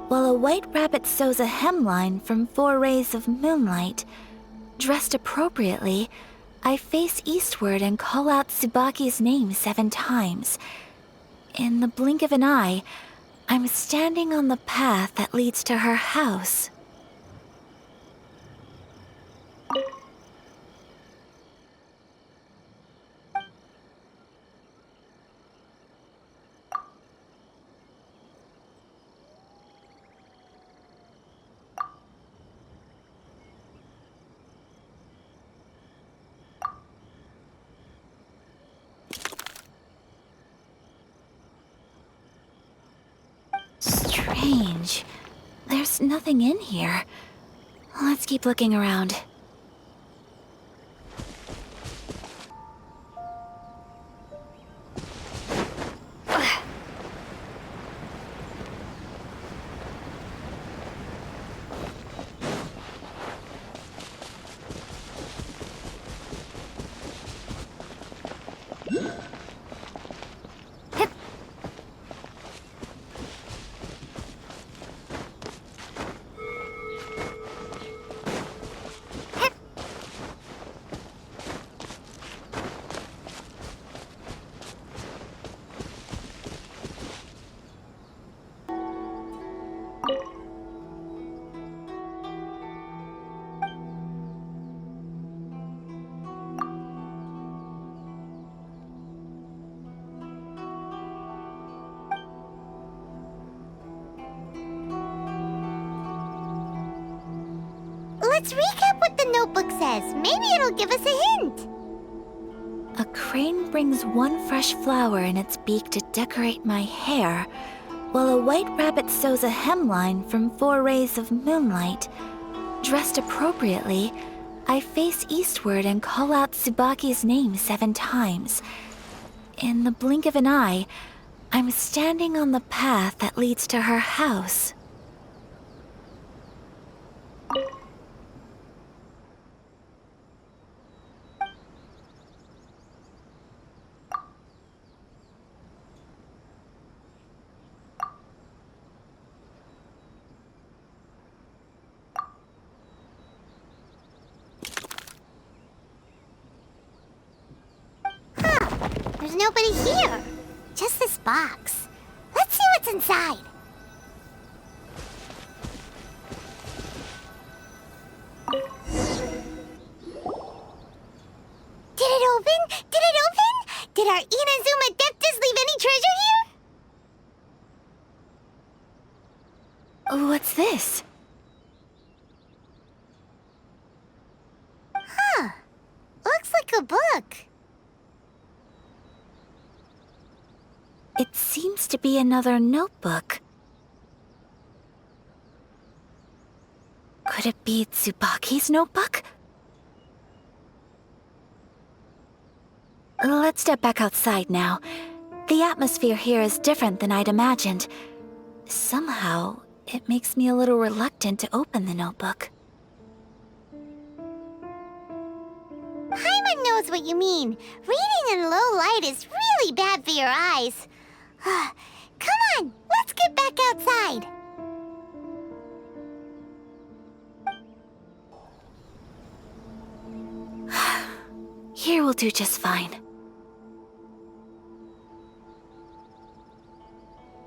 while a white rabbit sews a hemline from 4 rays of moonlight. Dressed appropriately, I face eastward and call out Tsubaki's name 7 times. In the blink of an eye, I'm standing on the path that leads to her house. Strange. There's nothing in here. Let's keep looking around. Let's recap what the notebook says. Maybe it'll give us a hint. A crane brings one fresh flower in its beak to decorate my hair, while a white rabbit sews a hemline from 4 rays of moonlight. Dressed appropriately, I face eastward and call out Tsubaki's name 7 times. In the blink of an eye, I'm standing on the path that leads to her house. There's nobody here. Just this box. Let's see what's inside. Did it open? Did it open? Did our Inazuma Adeptus leave any treasure here? What's this? Huh. Looks like a book. It seems to be another notebook. Could it be Tsubaki's notebook? Let's step back outside now. The atmosphere here is different than I'd imagined. Somehow, it makes me a little reluctant to open the notebook. Paimon knows what you mean. Reading in low light is really bad for your eyes. Come on, let's get back outside. Here will do just fine.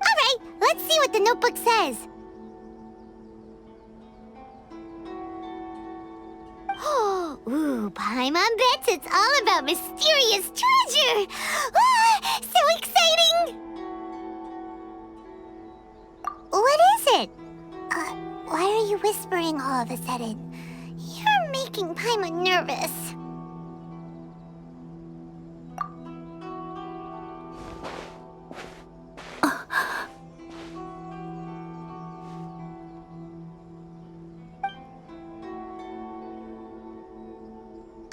All right, let's see what the notebook says. Ooh, Paimon bets it's all about mysterious treasure. So exciting! What is it? Why are you whispering all of a sudden? You're making Paimon nervous.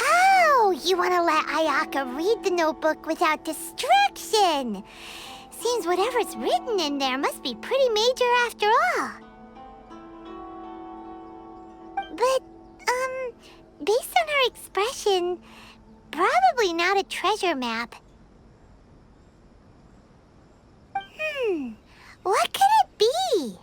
Oh, you want to let Ayaka read the notebook without distraction. Seems whatever's written in there must be pretty major after all. But, based on her expression, probably not a treasure map. What could it be?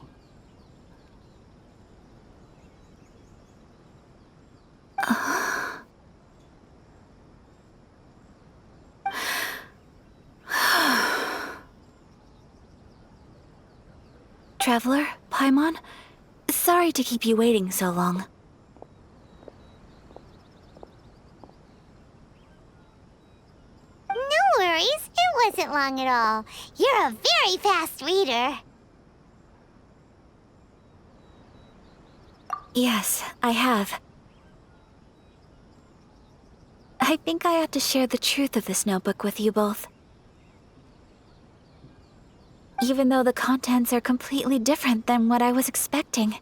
Traveler, Paimon, sorry to keep you waiting so long. No worries, it wasn't long at all. You're a very fast reader. Yes, I have. I think I ought to share the truth of this notebook with you both. Even though the contents are completely different than what I was expecting.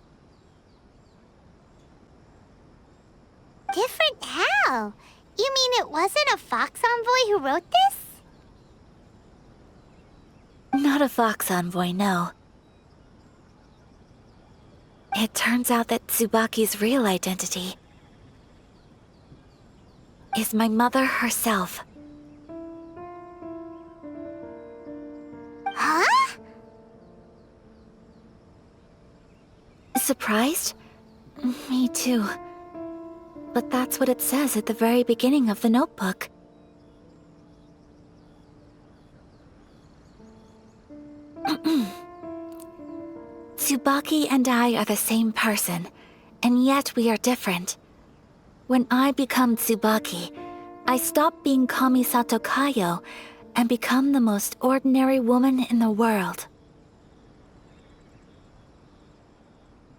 Different how? You mean it wasn't a Fox Envoy who wrote this? Not a Fox Envoy, no. It turns out that Tsubaki's real identity is my mother herself. Huh? Surprised? Me too. But that's what it says at the very beginning of the notebook. Tsubaki and I are the same person, and yet we are different. When I become Tsubaki, I stop being Kamisato Kayo and become the most ordinary woman in the world.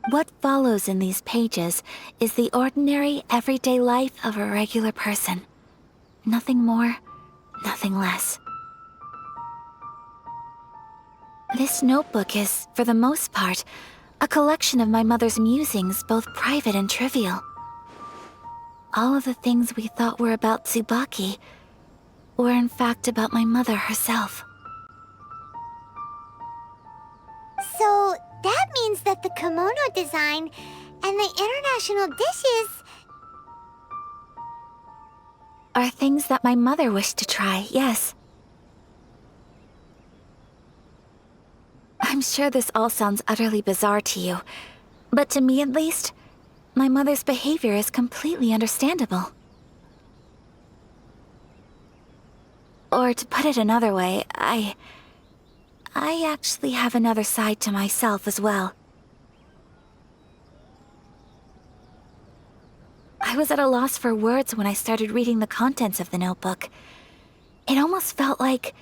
What follows in these pages is the ordinary, everyday life of a regular person. Nothing more, nothing less. This notebook is, for the most part, a collection of my mother's musings, both private and trivial. All of the things we thought were about Tsubaki were in fact about my mother herself. So, that means that the kimono design and the international dishes are things that my mother wished to try, yes. I'm sure this all sounds utterly bizarre to you, but to me at least, my mother's behavior is completely understandable. Or to put it another way, I actually have another side to myself as well. I was at a loss for words when I started reading the contents of the notebook. It almost felt like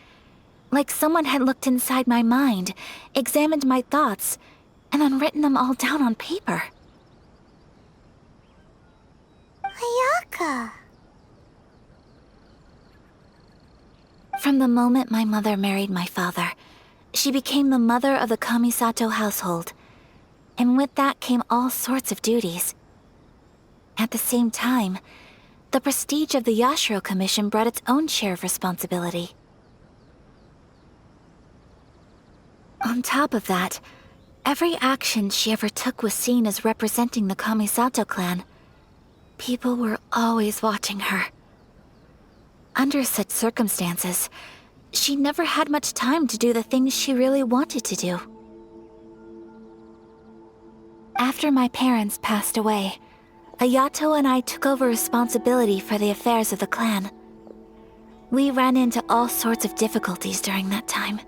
someone had looked inside my mind, examined my thoughts, and then written them all down on paper. Ayaka. From the moment my mother married my father, she became the mother of the Kamisato household, and with that came all sorts of duties. At the same time, the prestige of the Yashiro Commission brought its own share of responsibility. On top of that, every action she ever took was seen as representing the Kamisato clan. People were always watching her. Under such circumstances, she never had much time to do the things she really wanted to do. After my parents passed away, Ayato and I took over responsibility for the affairs of the clan. We ran into all sorts of difficulties during that time.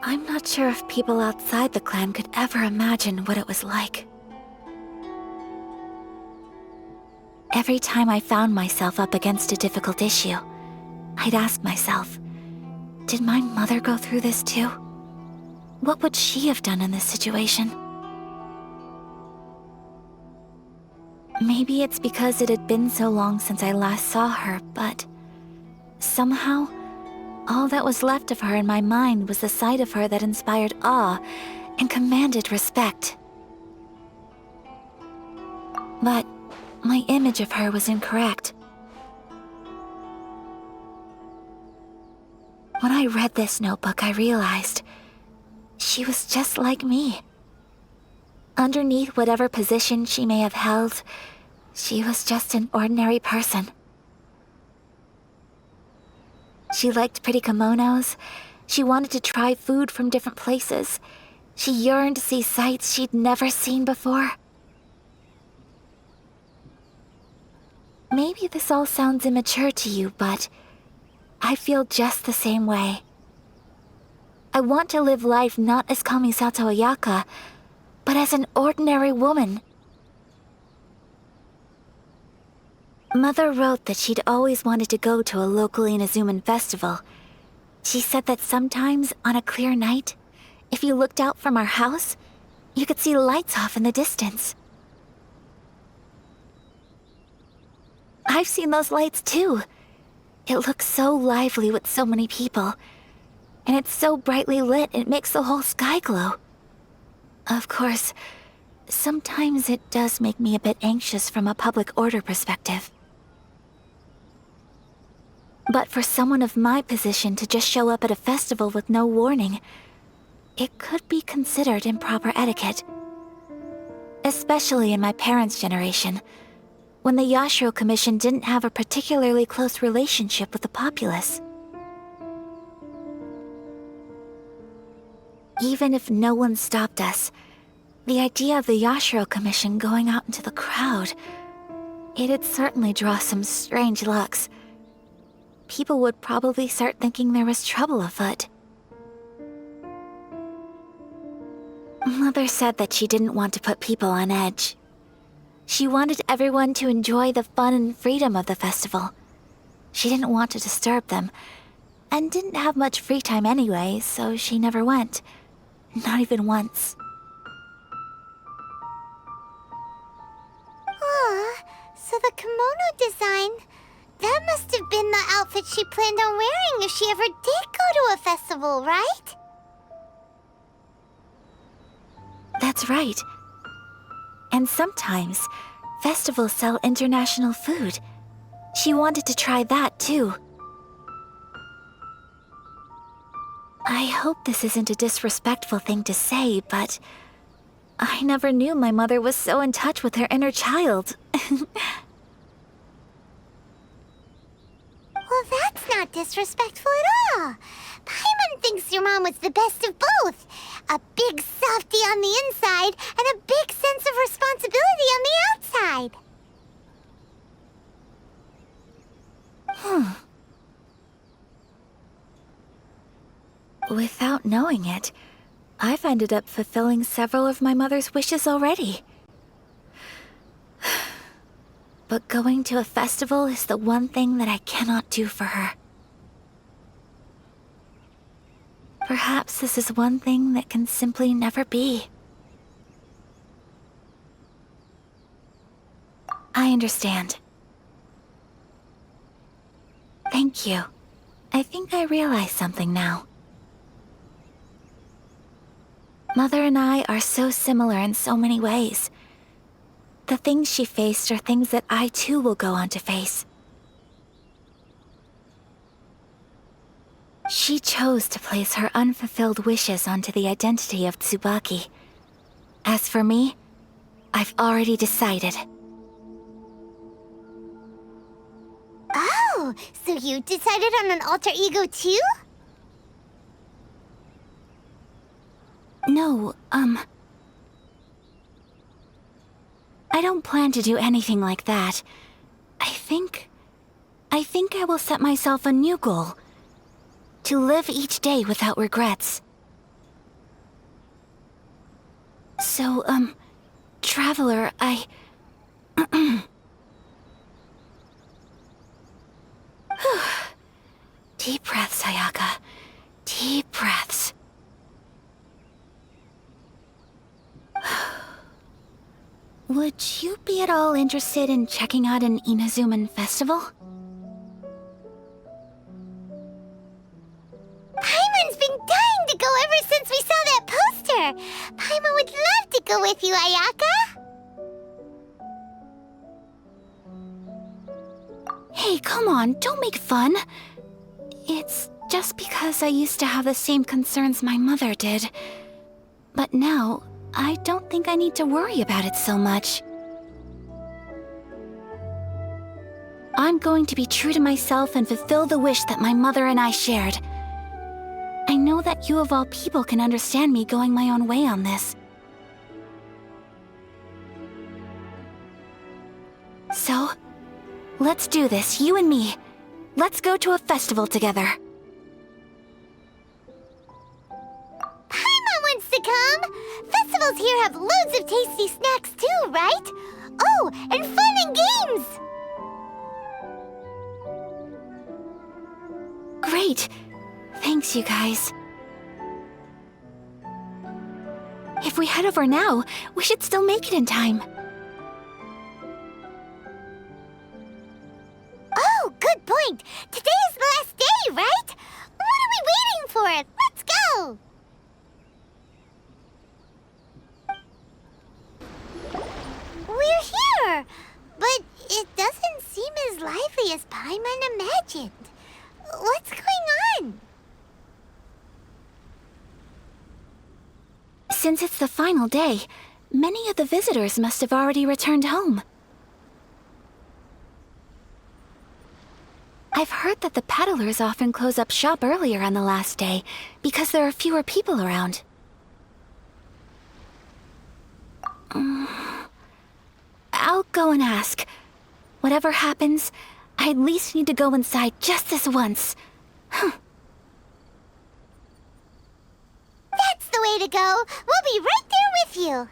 I'm not sure if people outside the clan could ever imagine what it was like. Every time I found myself up against a difficult issue, I'd ask myself, did my mother go through this too? What would she have done in this situation? Maybe it's because it had been so long since I last saw her, but somehow, all that was left of her in my mind was the side of her that inspired awe and commanded respect. But my image of her was incorrect. When I read this notebook, I realized she was just like me. Underneath whatever position she may have held, she was just an ordinary person. She liked pretty kimonos. She wanted to try food from different places. She yearned to see sights she'd never seen before. Maybe this all sounds immature to you, but I feel just the same way. I want to live life not as Kamisato Ayaka, but as an ordinary woman. Mother wrote that she'd always wanted to go to a local Inazuman festival. She said that sometimes, on a clear night, if you looked out from our house, you could see lights off in the distance. I've seen those lights too. It looks so lively with so many people. And it's so brightly lit, it makes the whole sky glow. Of course, sometimes it does make me a bit anxious from a public order perspective. But for someone of my position to just show up at a festival with no warning, it could be considered improper etiquette. Especially in my parents' generation, when the Yashiro Commission didn't have a particularly close relationship with the populace. Even if no one stopped us, the idea of the Yashiro Commission going out into the crowd, it'd certainly draw some strange looks. People would probably start thinking there was trouble afoot. Mother said that she didn't want to put people on edge. She wanted everyone to enjoy the fun and freedom of the festival. She didn't want to disturb them, and didn't have much free time anyway, so she never went. Not even once. Aw, so the kimono design, that must have been the outfit she planned on wearing if she ever did go to a festival, right? That's right. And sometimes, festivals sell international food. She wanted to try that too. I hope this isn't a disrespectful thing to say, but I never knew my mother was so in touch with her inner child. Well, that's not disrespectful at all. Paimon thinks your mom was the best of both. A big softie on the inside and a big sense of responsibility on the outside. Without knowing it, I've ended up fulfilling several of my mother's wishes already. But going to a festival is the one thing that I cannot do for her. Perhaps this is one thing that can simply never be. I understand. Thank you. I think I realize something now. Mother and I are so similar in so many ways. The things she faced are things that I too will go on to face. She chose to place her unfulfilled wishes onto the identity of Tsubaki. As for me, I've already decided. Oh, so you decided on an alter ego too? No, I don't plan to do anything like that. I think I will set myself a new goal. To live each day without regrets. So, Traveler, Deep breaths, Ayaka. Deep breaths. be at all interested in checking out an Inazuman festival? Paimon's been dying to go ever since we saw that poster. Paimon would love to go with you, Ayaka. Hey, come on, don't make fun. It's just because I used to have the same concerns my mother did. But now, I don't think I need to worry about it so much. I'm going to be true to myself and fulfill the wish that my mother and I shared. I know that you of all people can understand me going my own way on this. So, let's do this, you and me. Let's go to a festival together. Paimon wants to come. Festivals here have loads of tasty snacks too, right? Oh, and fun and games. Great. Thanks, you guys. If we head over now, we should still make it in time. Oh, good point. Today is the last day, right? What are we waiting for? Let's go. We're here, but it doesn't seem as lively as Paimon imagined. What's going on? Since it's the final day, many of the visitors must have already returned home. I've heard that the peddlers often close up shop earlier on the last day because there are fewer people around. I'll go and ask. Whatever happens, I at least need to go inside just this once. That's the way to go. We'll be right there with you.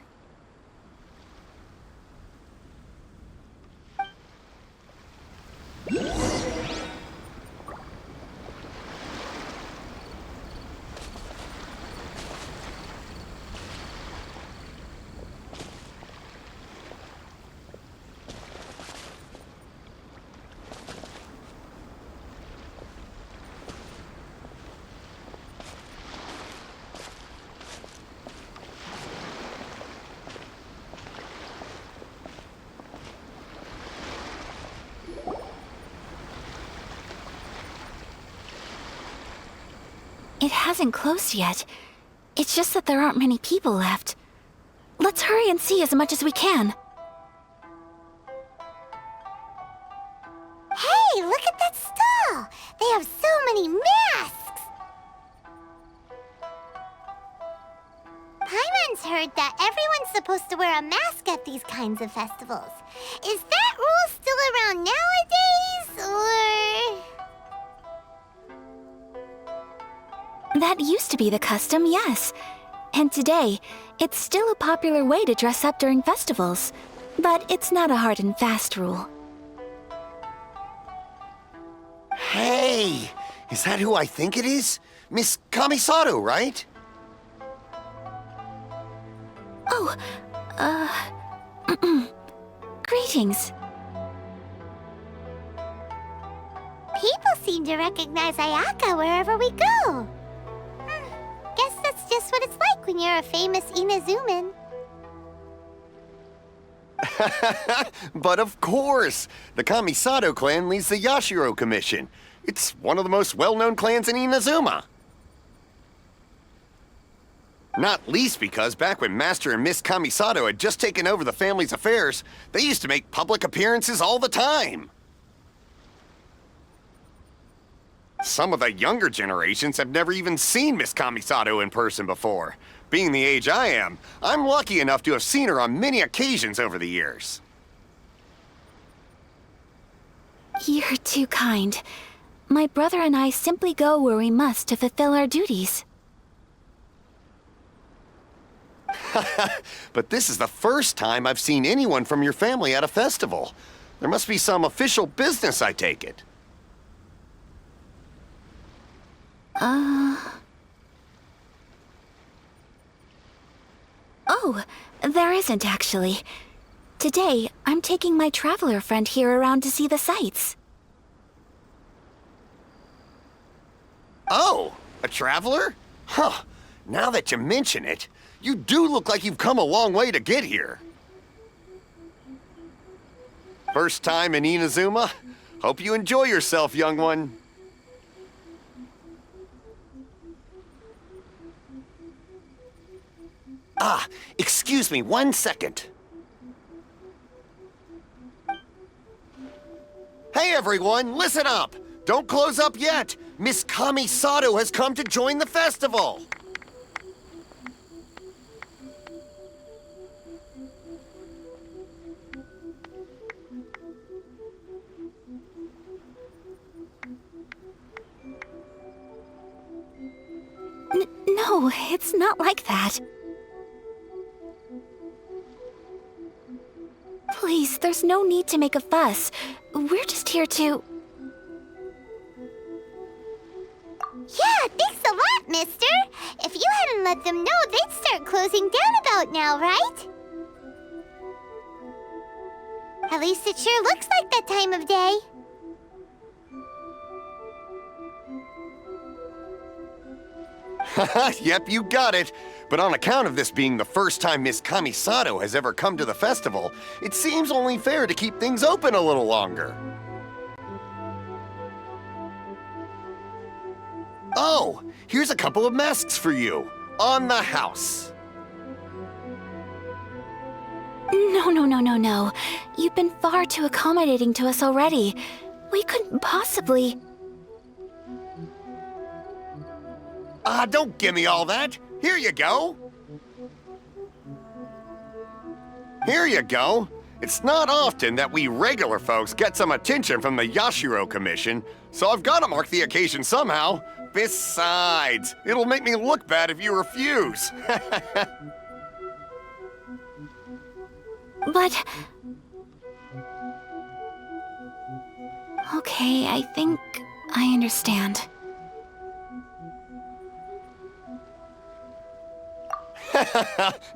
It hasn't closed yet. It's just that there aren't many people left. Let's hurry and see as much as we can. Hey, look at that stall! They have so many masks! Paimon's heard that everyone's supposed to wear a mask at these kinds of festivals. Is that rule still around nowadays, or...? That used to be the custom, yes. And today, it's still a popular way to dress up during festivals. But it's not a hard and fast rule. Hey! Is that who I think it is? Miss Kamisato, right? Oh, greetings. People seem to recognize Ayaka wherever we go. Guess that's just what it's like when you're a famous Inazuman. But of course! The Kamisato clan leads the Yashiro Commission. It's one of the most well-known clans in Inazuma. Not least because back when Master and Miss Kamisato had just taken over the family's affairs, they used to make public appearances all the time. Some of the younger generations have never even seen Miss Kamisato in person before. Being the age I am, I'm lucky enough to have seen her on many occasions over the years. You're too kind. My brother and I simply go where we must to fulfill our duties. But this is the first time I've seen anyone from your family at a festival. There must be some official business, I take it. Oh, there isn't actually. Today, I'm taking my traveler friend here around to see the sights. Oh, a traveler? Huh. Now that you mention it, you do look like you've come a long way to get here. First time in Inazuma? Hope you enjoy yourself, young one. Ah, excuse me 1 second. Hey everyone, listen up! Don't close up yet! Miss Kamisato has come to join the festival! No, it's not like that. Please, there's no need to make a fuss. We're just here to... Yeah, thanks a lot, mister. If you hadn't let them know, they'd start closing down about now, right? At least it sure looks like that time of day. Yep, you got it. But on account of this being the first time Miss Kamisato has ever come to the festival, it seems only fair to keep things open a little longer. Oh, here's a couple of masks for you. On the house. No. You've been far too accommodating to us already. We couldn't possibly... Don't give me all that. Here you go. Here you go. It's not often that we regular folks get some attention from the Yashiro Commission, so I've got to mark the occasion somehow. Besides, it'll make me look bad if you refuse. But... Okay, I think I understand.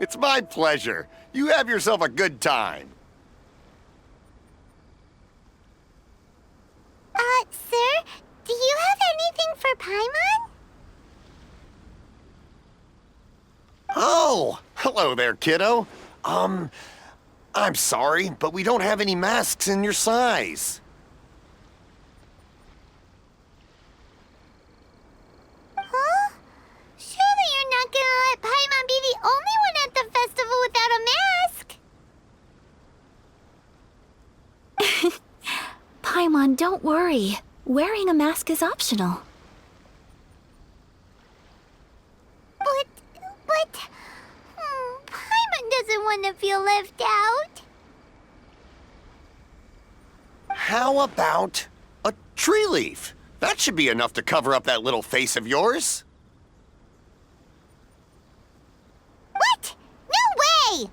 It's my pleasure. You have yourself a good time. Sir, do you have anything for Paimon? Oh, hello there, kiddo. I'm sorry, but we don't have any masks in your size. Huh? Surely you're not gonna let Paimon be the only one at the festival without a mask? Paimon, don't worry. Wearing a mask is optional. But... Paimon doesn't want to feel left out. How about a tree leaf? That should be enough to cover up that little face of yours. What? No way!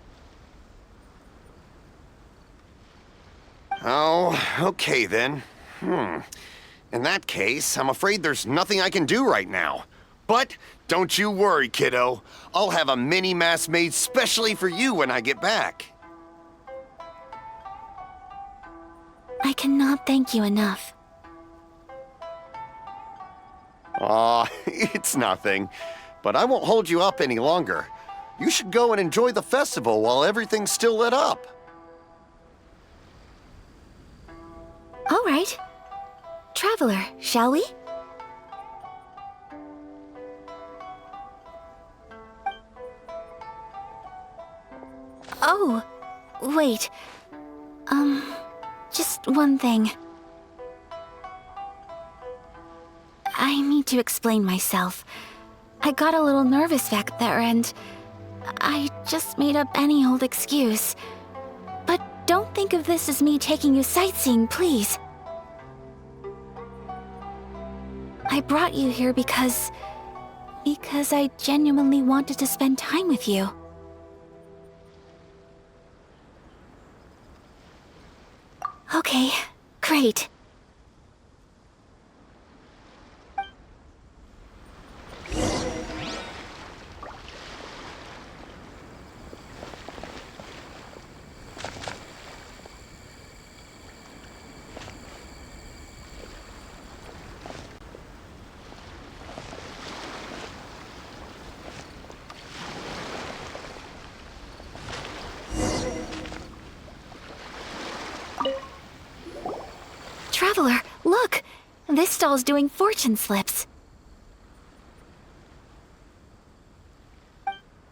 Oh, okay then. In that case, I'm afraid there's nothing I can do right now. But don't you worry, kiddo. I'll have a mini mask made specially for you when I get back. I cannot thank you enough. Aw, it's nothing. But I won't hold you up any longer. You should go and enjoy the festival while everything's still lit up. All right. Traveler, shall we? Oh, wait. Just one thing. I need to explain myself. I got a little nervous back there and I just made up any old excuse. But don't think of this as me taking you sightseeing, please. I brought you here because I genuinely wanted to spend time with you. Okay, great. This stall's doing fortune slips.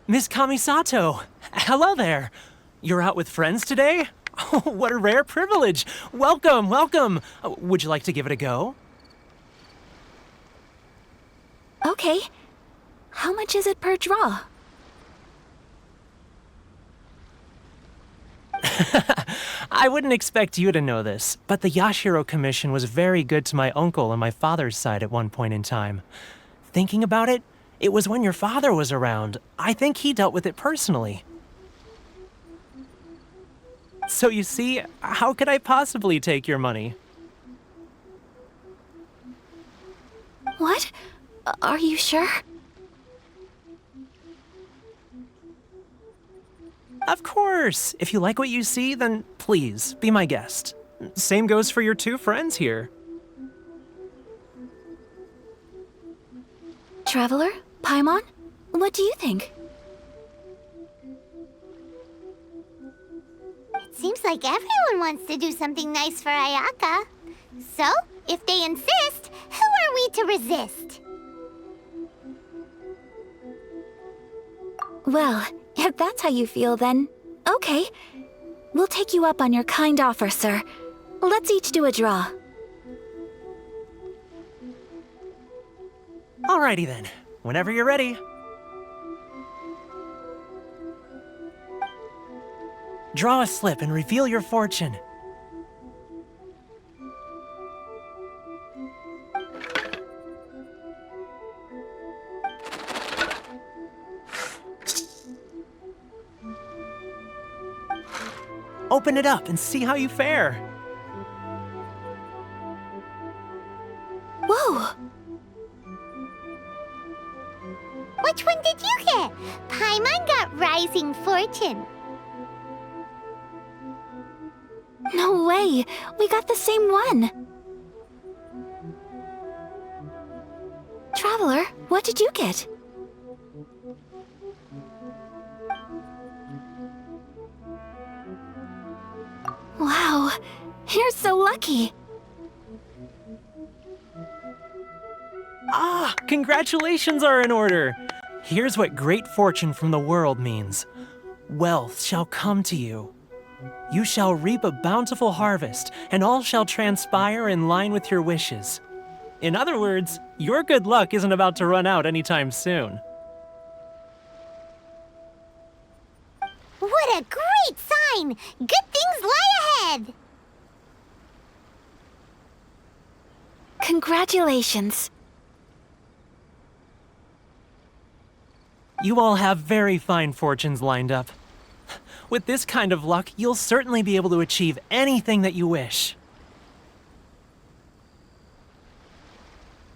Miss Kamisato! Hello there! You're out with friends today? Oh, what a rare privilege! Welcome, welcome! Would you like to give it a go? Okay. How much is it per draw? I wouldn't expect you to know this, but the Yashiro Commission was very good to my uncle on my father's side at one point in time. Thinking about it, it was when your father was around. I think he dealt with it personally. So you see, how could I possibly take your money? What? Are you sure? Of course! If you like what you see, then please, be my guest. Same goes for your two friends here. Traveler? Paimon? What do you think? It seems like everyone wants to do something nice for Ayaka. So, if they insist, who are we to resist? Well, if that's how you feel, then okay. We'll take you up on your kind offer, sir. Let's each do a draw. Alrighty then, whenever you're ready. Draw a slip and reveal your fortune. Open it up and see how you fare. Whoa! Which one did you get? Paimon got Rising Fortune. No way! We got the same one! Traveler, what did you get? Wow, you're so lucky! Ah, congratulations are in order! Here's what great fortune from the world means. Wealth shall come to you. You shall reap a bountiful harvest, and all shall transpire in line with your wishes. In other words, your good luck isn't about to run out anytime soon. What a great sign! Good things lie ahead! Congratulations. You all have very fine fortunes lined up. With this kind of luck, you'll certainly be able to achieve anything that you wish.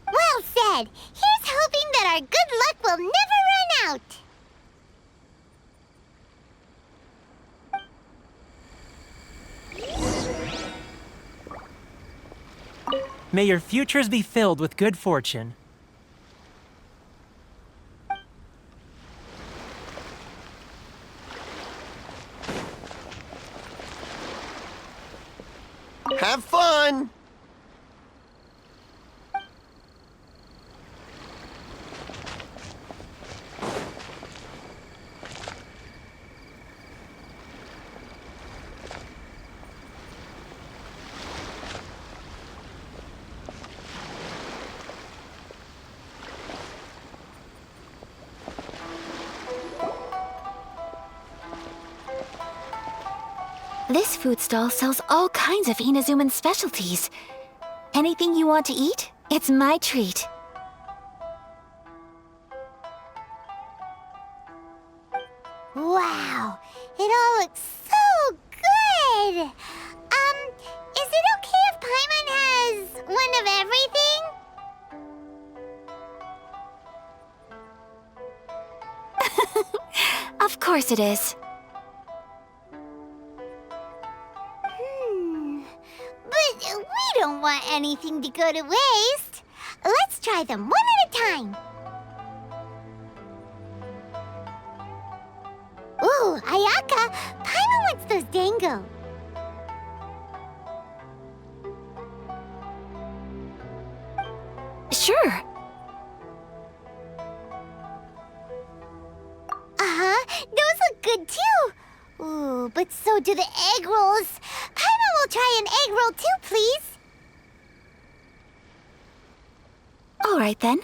Well said! Here's hoping that our good luck will never run out! May your futures be filled with good fortune. Have fun! This food stall sells all kinds of Inazuman specialties. Anything you want to eat, it's my treat. Wow, it all looks so good! Is it okay if Paimon has one of everything? Of course it is. But we don't want anything to go to waste. Let's try them one at a time. Ooh, Ayaka, Paimon wants those dango. Those look good too. Ooh, but so do the egg rolls. Paimon will try an egg roll too, please. All right then.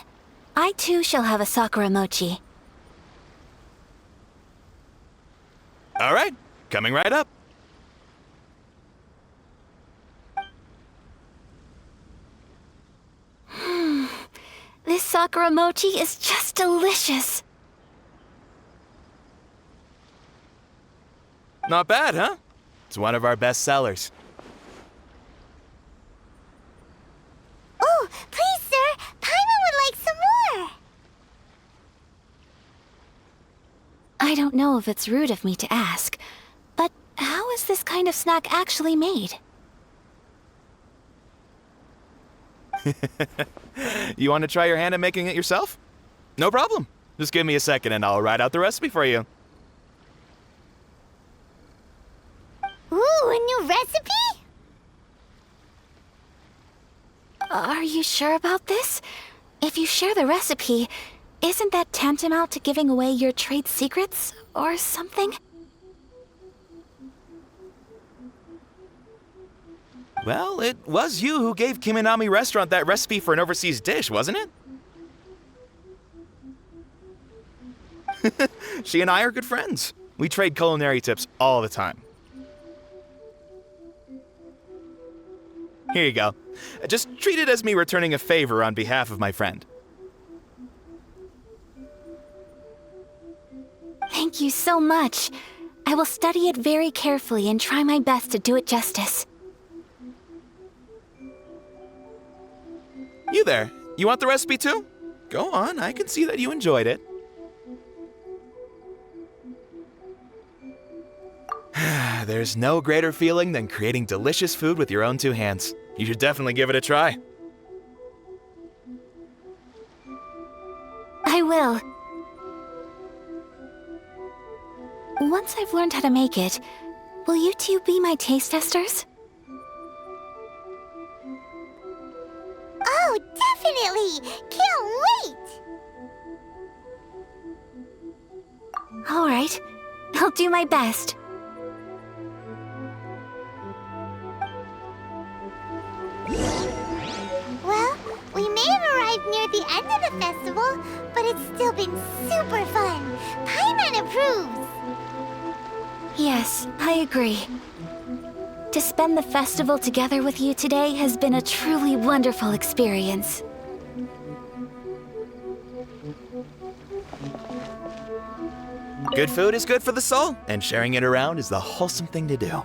I too shall have a Sakura mochi. All right, coming right up. This Sakura mochi is just delicious. Not bad, huh? It's one of our best sellers. Oh, please, sir. Paimon would like some more. I don't know if it's rude of me to ask, but how is this kind of snack actually made? You want to try your hand at making it yourself? No problem. Just give me a second and I'll write out the recipe for you. Ooh, a new recipe? Are you sure about this? If you share the recipe, isn't that tantamount to giving away your trade secrets or something? Well, it was you who gave Kiminami Restaurant that recipe for an overseas dish, wasn't it? She and I are good friends. We trade culinary tips all the time. Here you go. Just treat it as me returning a favor on behalf of my friend. Thank you so much. I will study it very carefully and try my best to do it justice. You there, you want the recipe too? Go on, I can see that you enjoyed it. There's no greater feeling than creating delicious food with your own two hands. You should definitely give it a try. I will. Once I've learned how to make it, will you two be my taste testers? Oh, definitely! Can't wait! All right. I'll do my best. Well, we may have arrived near the end of the festival, but it's still been super fun. Paimon approves! Yes, I agree. To spend the festival together with you today has been a truly wonderful experience. Good food is good for the soul, and sharing it around is the wholesome thing to do.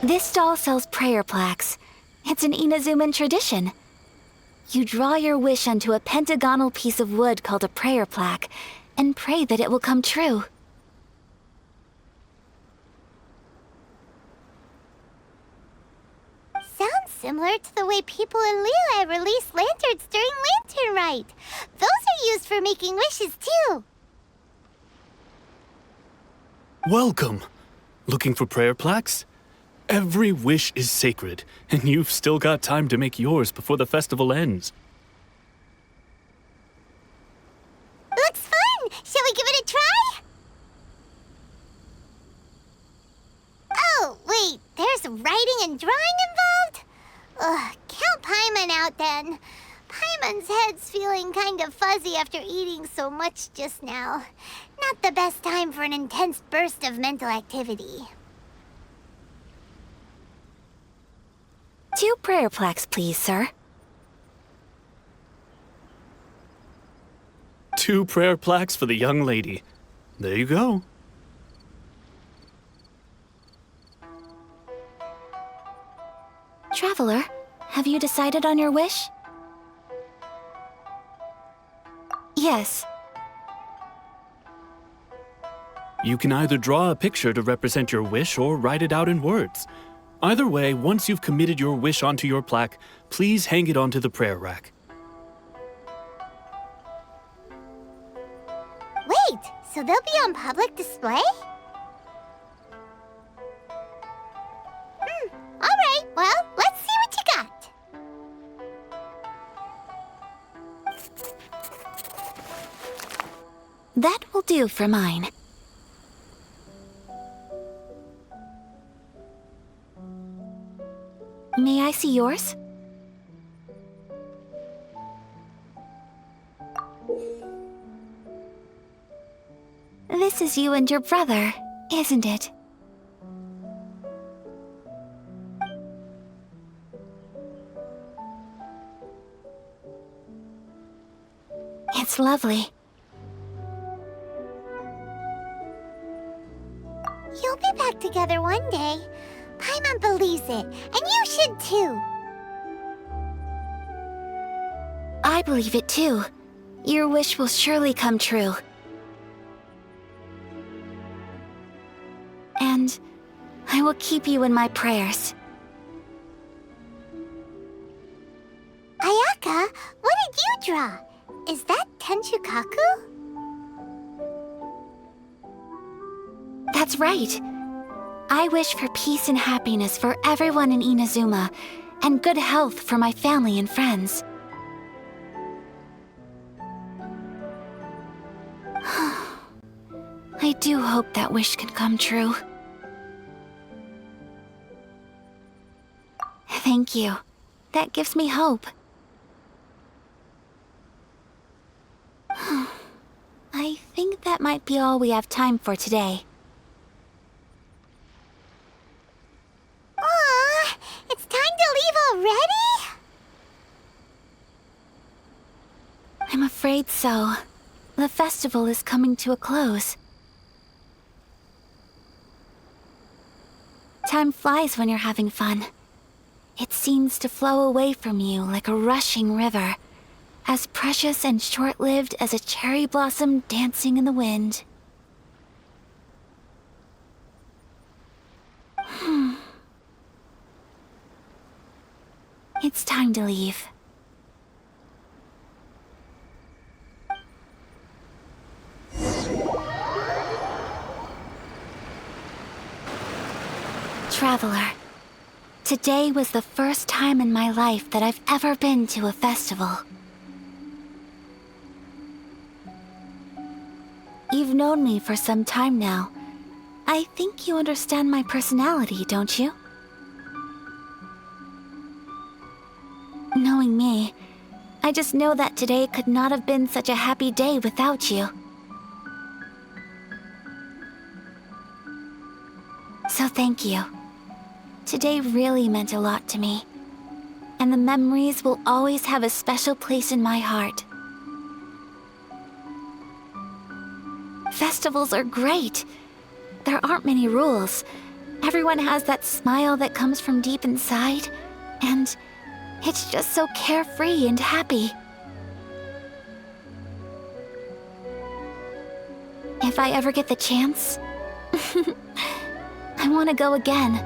This stall sells prayer plaques. It's an Inazuman tradition. You draw your wish onto a pentagonal piece of wood called a prayer plaque, and pray that it will come true. Sounds similar to the way people in Liyue release lanterns during Lantern Rite. Those are used for making wishes too. Welcome. Looking for prayer plaques? Every wish is sacred, and you've still got time to make yours before the festival ends. Looks fun! Shall we give it a try? Oh, wait, there's writing and drawing involved? Ugh, count Paimon out then. Paimon's head's feeling kind of fuzzy after eating so much just now. Not the best time for an intense burst of mental activity. 2 prayer plaques, please, sir. 2 prayer plaques for the young lady. There you go. Traveler, have you decided on your wish? Yes. You can either draw a picture to represent your wish or write it out in words. Either way, once you've committed your wish onto your plaque, please hang it onto the prayer rack. Wait, so they'll be on public display? Alright, well, let's see what you got. That will do for mine. May I see yours? This is you and your brother, isn't it? It's lovely. You'll be back together one day. Paimon believes it, and you should too. I believe it too. Your wish will surely come true. And I will keep you in my prayers. Ayaka, what did you draw? Is that Tenchukaku? That's right. I wish for peace and happiness for everyone in Inazuma, and good health for my family and friends. I do hope that wish can come true. Thank you. That gives me hope. I think that might be all we have time for today. Aw, it's time to leave already? I'm afraid so. The festival is coming to a close. Time flies when you're having fun. It seems to flow away from you like a rushing river, as precious and short-lived as a cherry blossom dancing in the wind. It's time to leave. Traveler, today was the first time in my life that I've ever been to a festival. You've known me for some time now. I think you understand my personality, don't you? Knowing me, I just know that today could not have been such a happy day without you. So thank you. Today really meant a lot to me, and the memories will always have a special place in my heart. Festivals are great. There aren't many rules. Everyone has that smile that comes from deep inside, and it's just so carefree and happy. If I ever get the chance, I want to go again.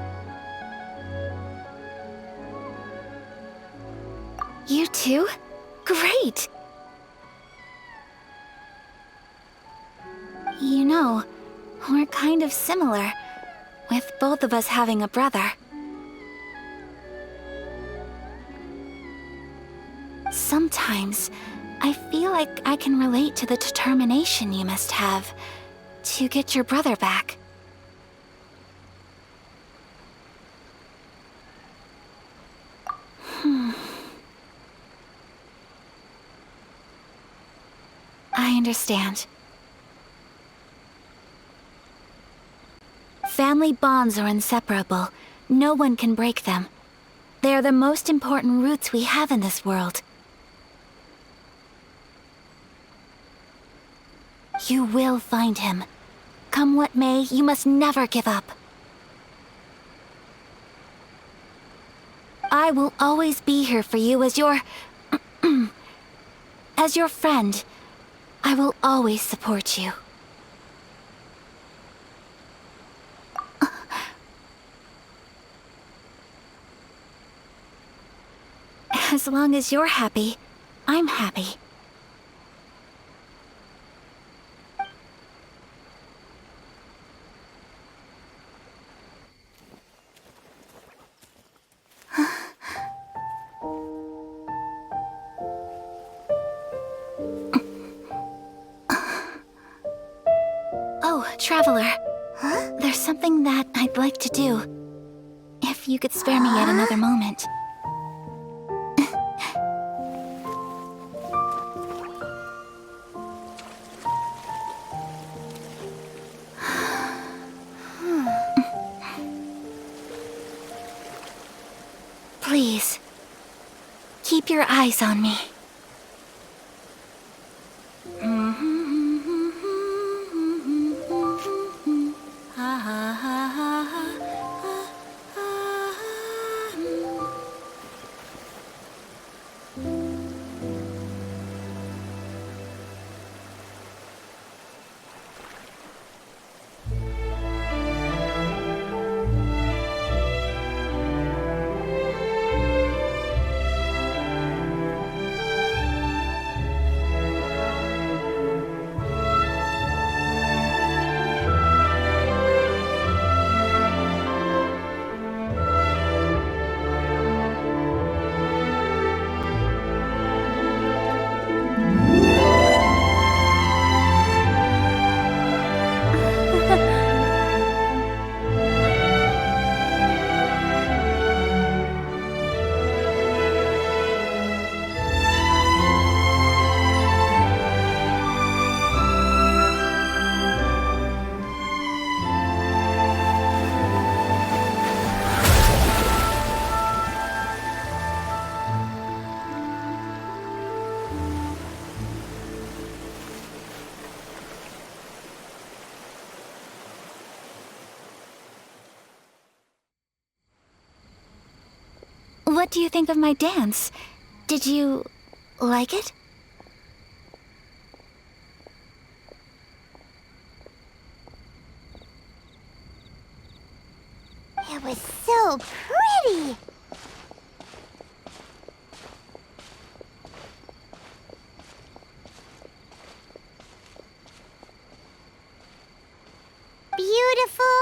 You too? Great! You know, we're kind of similar, with both of us having a brother. Sometimes, I feel like I can relate to the determination you must have to get your brother back. I understand. Family bonds are inseparable. No one can break them. They are the most important roots we have in this world. You will find him. Come what may, you must never give up. I will always be here for you as your... as your friend. I will always support you. As long as you're happy, I'm happy. Oh, Traveler. Huh? There's something that I'd like to do. If you could spare me yet another moment. Please, keep your eyes on me. What do you think of my dance? Did you like it? It was so pretty. Beautiful,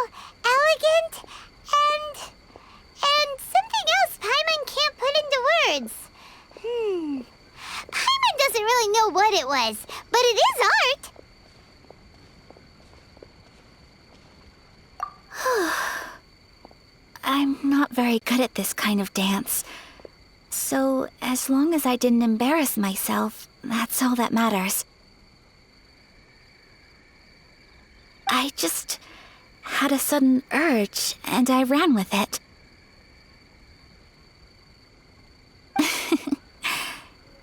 elegant, and something else Paimon can't put into words. Paimon doesn't really know what it was, but it is art. I'm not very good at this kind of dance. So, as long as I didn't embarrass myself, that's all that matters. I just had a sudden urge, and I ran with it.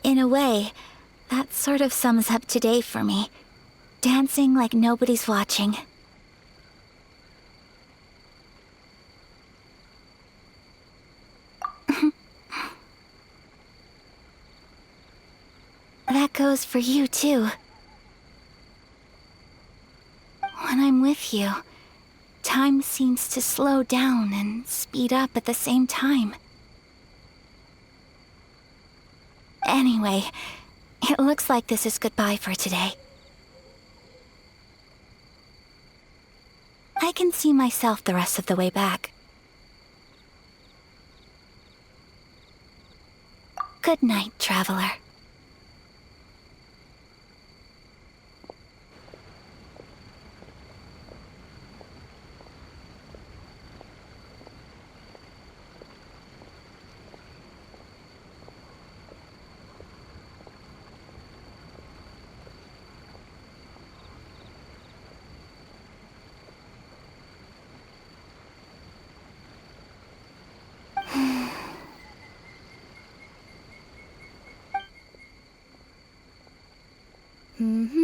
In a way, that sort of sums up today for me. Dancing like nobody's watching. That goes for you, too. When I'm with you, time seems to slow down and speed up at the same time. Anyway, it looks like this is goodbye for today. I can see myself the rest of the way back. Good night, Traveler. Mm-hmm.